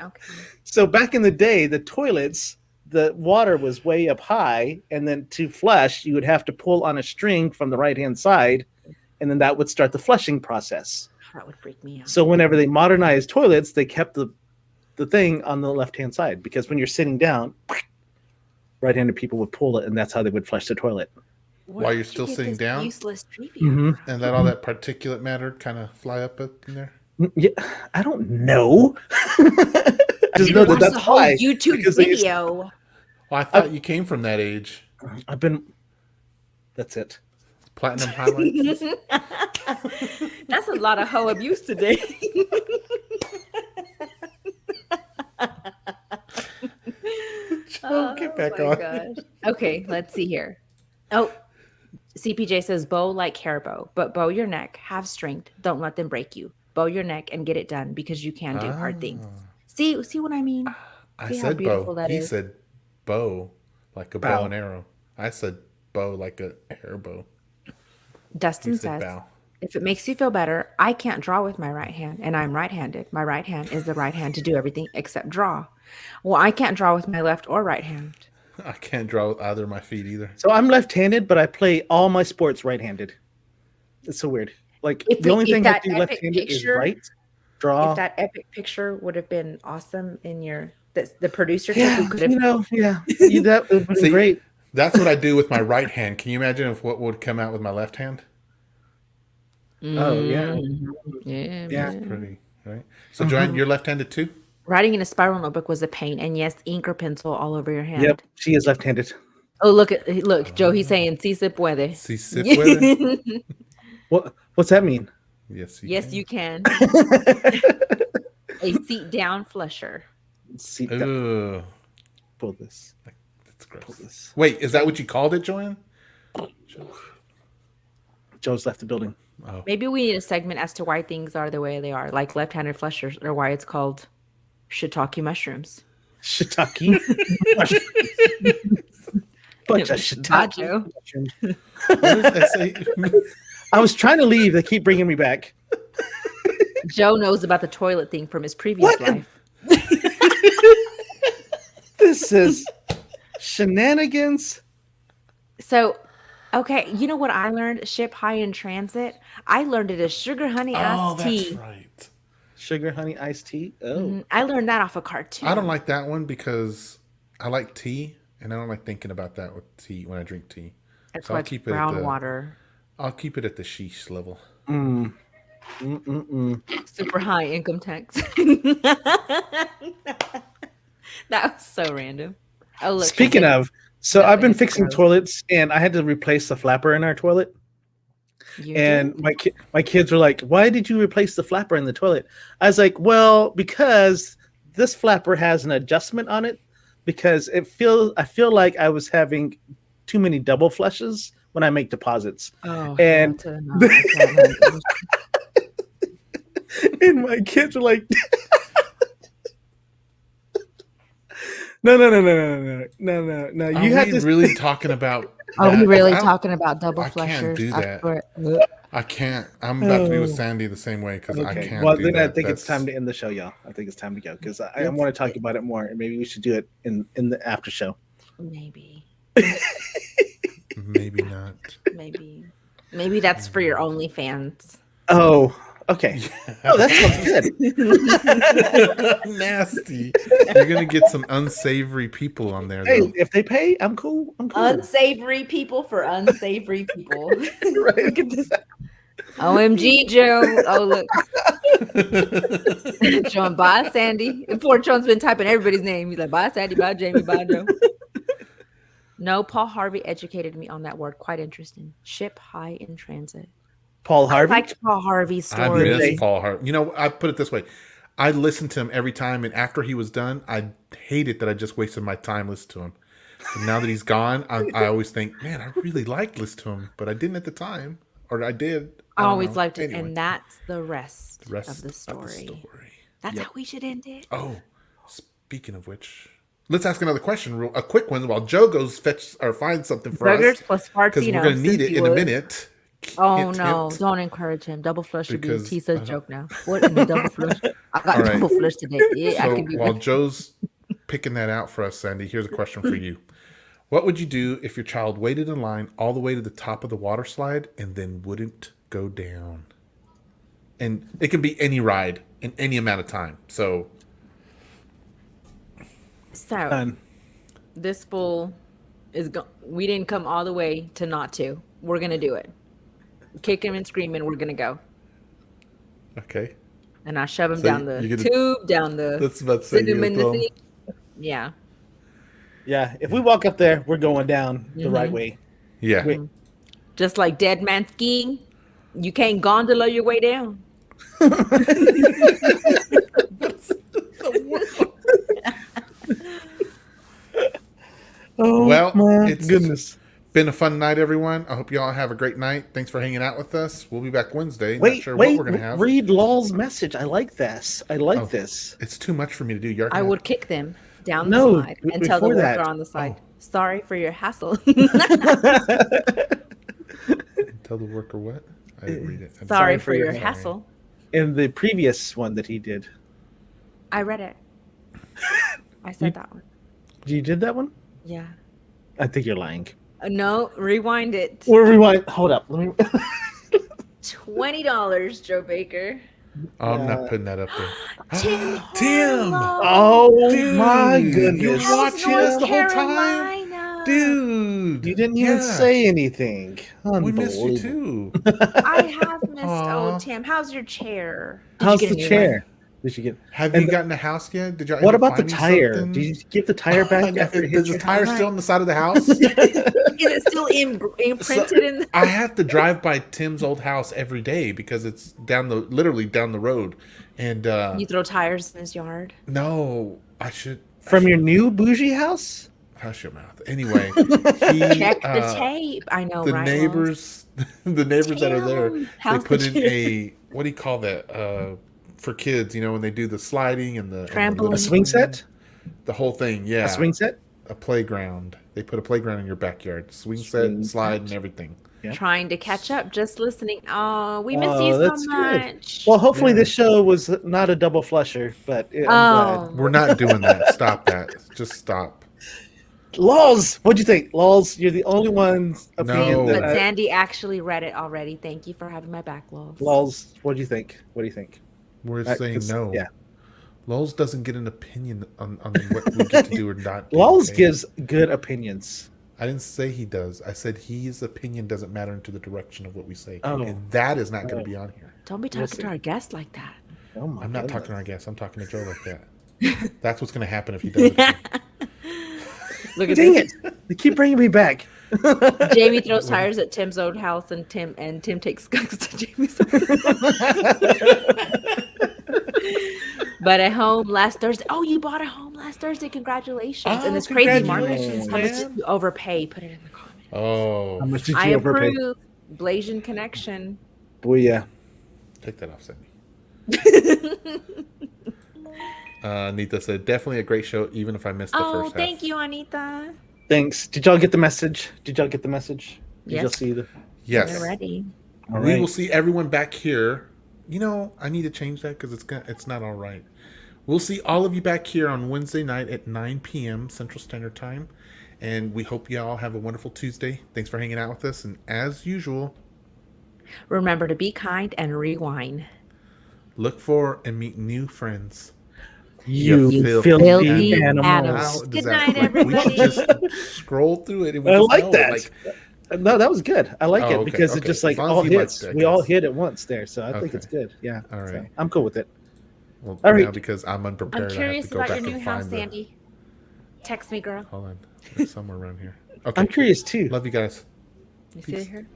Okay. So back in the day, the toilets, the water was way up high, and then to flush, you would have to pull on a string from the right-hand side, and then that would start the flushing process. That would freak me out. So whenever they modernized toilets, they kept the thing on the left-hand side, because when you're sitting down, right-handed people would pull it, and that's how they would flush the toilet. While you're still sitting down? Useless trivia. Mm-hmm. And let all that particulate matter kind of fly up in there. Yeah, I don't know. I just You know that watched that's the whole why. YouTube because they used- video. Well, I thought you came from that age. I've been. That's it. Platinum highlights. That's a lot of hoe abuse today. Joe, get back my on. gosh. Okay, let's see here. Oh, CPJ says bow like hair bow, but bow your neck, have strength. Don't let them break you. Bow your neck and get it done because you can do hard things. See what I mean? I See how said beautiful bow. that He is? said bow, like a bow Bow. and arrow. I said bow like a hair bow. Dustin He said says, bow. if it makes you feel better, I can't draw with my right hand, and I'm right-handed. My right hand is the right hand to do everything except draw. Well, I can't draw with my left or right hand. I can't draw with either of my feet either. So I'm left-handed, but I play all my sports right-handed. It's so weird. Like If the only if thing I that do epic left-handed is picture- right, draw. If that epic picture would have been awesome in your the producer took, Yeah, we could have that would have been See, great. That's what I do with my right hand. Can you imagine if what would come out with my left hand? Oh yeah, Yeah. Yeah. man. Pretty, right? So, Joanne, you're left-handed too? Writing in a spiral notebook was a pain, and yes, ink or pencil all over your hand. yep. She is left-handed. Oh, look, Joe. He's saying, "Si se puede." Si se puede. What's that mean? Yes, Yes, you can. A seat down flusher. See, Ugh, pull this. that's Pull gross. this. Wait, is that what you called it, Joanne? Joe's left the building. Oh, Maybe we need a segment as to why things are the way they are, like left-handed flushers, or why it's called shiitake mushrooms. Shiitake. Bunch of shiitake. Bajo. what does that say? I was trying to leave. They keep bringing me back. Joe knows about the toilet thing from his previous What? life. This is shenanigans. So, okay, you know what I learned? Ship high in transit. I learned it as sugar honey Oh, iced that's tea. right. Sugar honey iced tea. Oh, I learned that off a cartoon. I don't like that one because I like tea, and I don't like thinking about that with tea when I drink tea. That's so why I'll it's keep it at brown the- water. I'll keep it at the sheesh level. Super high income tax. That was so random. Oh, look. Speaking of, so I've been it's fixing gross. toilets, and I had to replace the flapper in our toilet. You And did? my kids were like, "Why did you replace the flapper in the toilet?" I was like, "Well, because this flapper has an adjustment on it. Because I feel like I was having too many double flushes when I make deposits." Oh, and- hell to no. And my kids were like, "No. Are You had we this." really talking about? Are we that? really I don't- talking about double I can't flushers? do that. swear. I can't. I'm about to be with Oh. Sandy the same way because I Okay. can't. Well, do then that. I think it's That's- time to end the show, y'all. I think it's time to go because I It's- want to talk about it more, and maybe we should do it in the after show. Maybe. Maybe not. Maybe that's for your OnlyFans. Oh, okay. Oh, that sounds good. Nasty. You're gonna get some unsavory people on there. Hey, Though. if they pay, I'm cool. I'm cool. Unsavory people for unsavory people. Right. Look at this. OMG, Joe. Oh, look. John, bye, Sandy. And poor John's been typing everybody's name. He's like, bye, Sandy, bye, Jamie, bye, Joe. No, Paul Harvey educated me on that word. Quite interesting. Ship high in transit. Paul Harvey? I liked Paul Harvey's I story. miss Paul Harvey. You know, I put it this way. I listened to him every time, and after he was done, I hated that I just wasted my time listening to him. And now that he's gone, I always think, man, I really liked listening to him, but I didn't at the time. Or I did. I always liked it. Anyway. And that's the rest, of the story. That's how we should end it. Oh, speaking of which, let's ask another question. A quick one while Joe goes fetch or find something for Burgers us. plus farts, because we're going to need it in a minute. Oh, no. Don't encourage him. Double flush should be Tisa's joke now. What in the double flush? I got double flush today. Yeah, so I can be while Joe's picking that out for us, Sandy, here's a question for you. What would you do if your child waited in line all the way to the top of the water slide and then wouldn't go down? And it can be any ride in any amount of time. So this fool is we didn't come all the way to not to. We're going to do it. Kick him and scream, and we're going to go. Okay. And I shove him down the tube, down the... That's about to say the yeah. Yeah, if we walk up there, we're going down the right way. Yeah. Just like dead man skiing, you can't gondola your way down. Oh, well, my it's goodness. Been a fun night, everyone. I hope you all have a great night. Thanks for hanging out with us. We'll be back Wednesday. Not sure what we're gonna have. Read Lol's message. I like this. I like this. It's too much for me to do. I would kick them down the slide and tell the worker on the side, sorry for your hassle. Tell the worker what? I didn't read it. Sorry for your hassle. In the previous one that he did. I read it. I said that one. You did that one? Yeah. I think you're lying. No, rewind it. Or rewind. Hold up. Let me. $20, Joe Baker. Oh, I'm not putting that up there. Tim! Oh, dude, my goodness. You watched us the whole time? Dude. You didn't even say anything. We missed you too. I have missed Tim. How's your chair? How's the chair? Did you get? Have you gotten a house yet? Did you? What about the tire? Did you give the tire back? Is the tire still on the side of the house? Is it still imprinted in? I have to drive by Tim's old house every day because it's literally down the road, and you throw tires in his yard. No, I should. From your new bougie house? Hush your mouth. Anyway, check the tape. I know, the right? Neighbors, the neighbors that are there, they put in a what do you call that? For kids, you know, when they do the sliding and the trampoline, a swing set, the whole thing, yeah, a swing set, a playground. They put a playground in your backyard, swing set, slide, and everything. Yeah. Trying to catch up, just listening. Oh, we miss you so much. Good. Well, hopefully this show was not a double flusher, but I'm glad. We're not doing that. Stop that. Just stop. Lols, what'd you think? Lols, you're the only one. No, but Sandy actually read it already. Thank you for having my back, Lols. Lols, what'd you think? What do you think? We're saying no. Yeah. Lols doesn't get an opinion on what we get to do or not. Lols gives good opinions. I didn't say he does. I said his opinion doesn't matter into the direction of what we say. Oh. And that is not going to be on here. Don't be talking to our guest like that. Oh my I'm not talking to our guest. I'm talking to Joe like that. That's what's going to happen if he does it. Look at Dang it. They keep bringing me back. Jamie throws tires at Tim's old house, and Tim takes skunks to Jamie's But at home last Thursday. Oh, you bought a home last Thursday. Congratulations. And this crazy market. How much did you overpay? Put it in the comments. Oh. How much did you overpay? Approve. Blasian connection. Booyah. Take that off, Sydney. Anita said, definitely a great show, even if I missed the first half. Oh, thank you, Anita. Thanks. Did y'all get the message? Did y'all Yes. see the? Yes. We're ready. All We right. will see everyone back here. You know, I need to change that because it's not all right. We'll see all of you back here on Wednesday night at 9 p.m. Central Standard Time. And we hope you all have a wonderful Tuesday. Thanks for hanging out with us. And as usual, remember to be kind and rewind. Look for and meet new friends. You filthy animals. Good night, everybody. We should just scroll through it. And we I just like know, that. Like, No, that was good. I like Oh, it okay, because it okay. just As like long as all you liked hits. it, I We all guess. hit at once there, so I think Okay. it's good. Yeah. All So right. I'm cool with it. Well, All now right. because I'm unprepared, I'm I have curious to go about back your new and house, find the. Sandy. Text me, girl. Hold on, it's somewhere around here. Okay. I'm curious too. Love you guys. You see it here?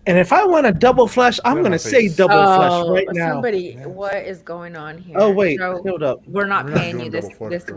And if I want a double flush, I'm Look at going my to say face. double flush right now. Somebody, Yes. what is going on here? Oh wait, So hold up. we're not We're not paying you doing this double flush, this girl.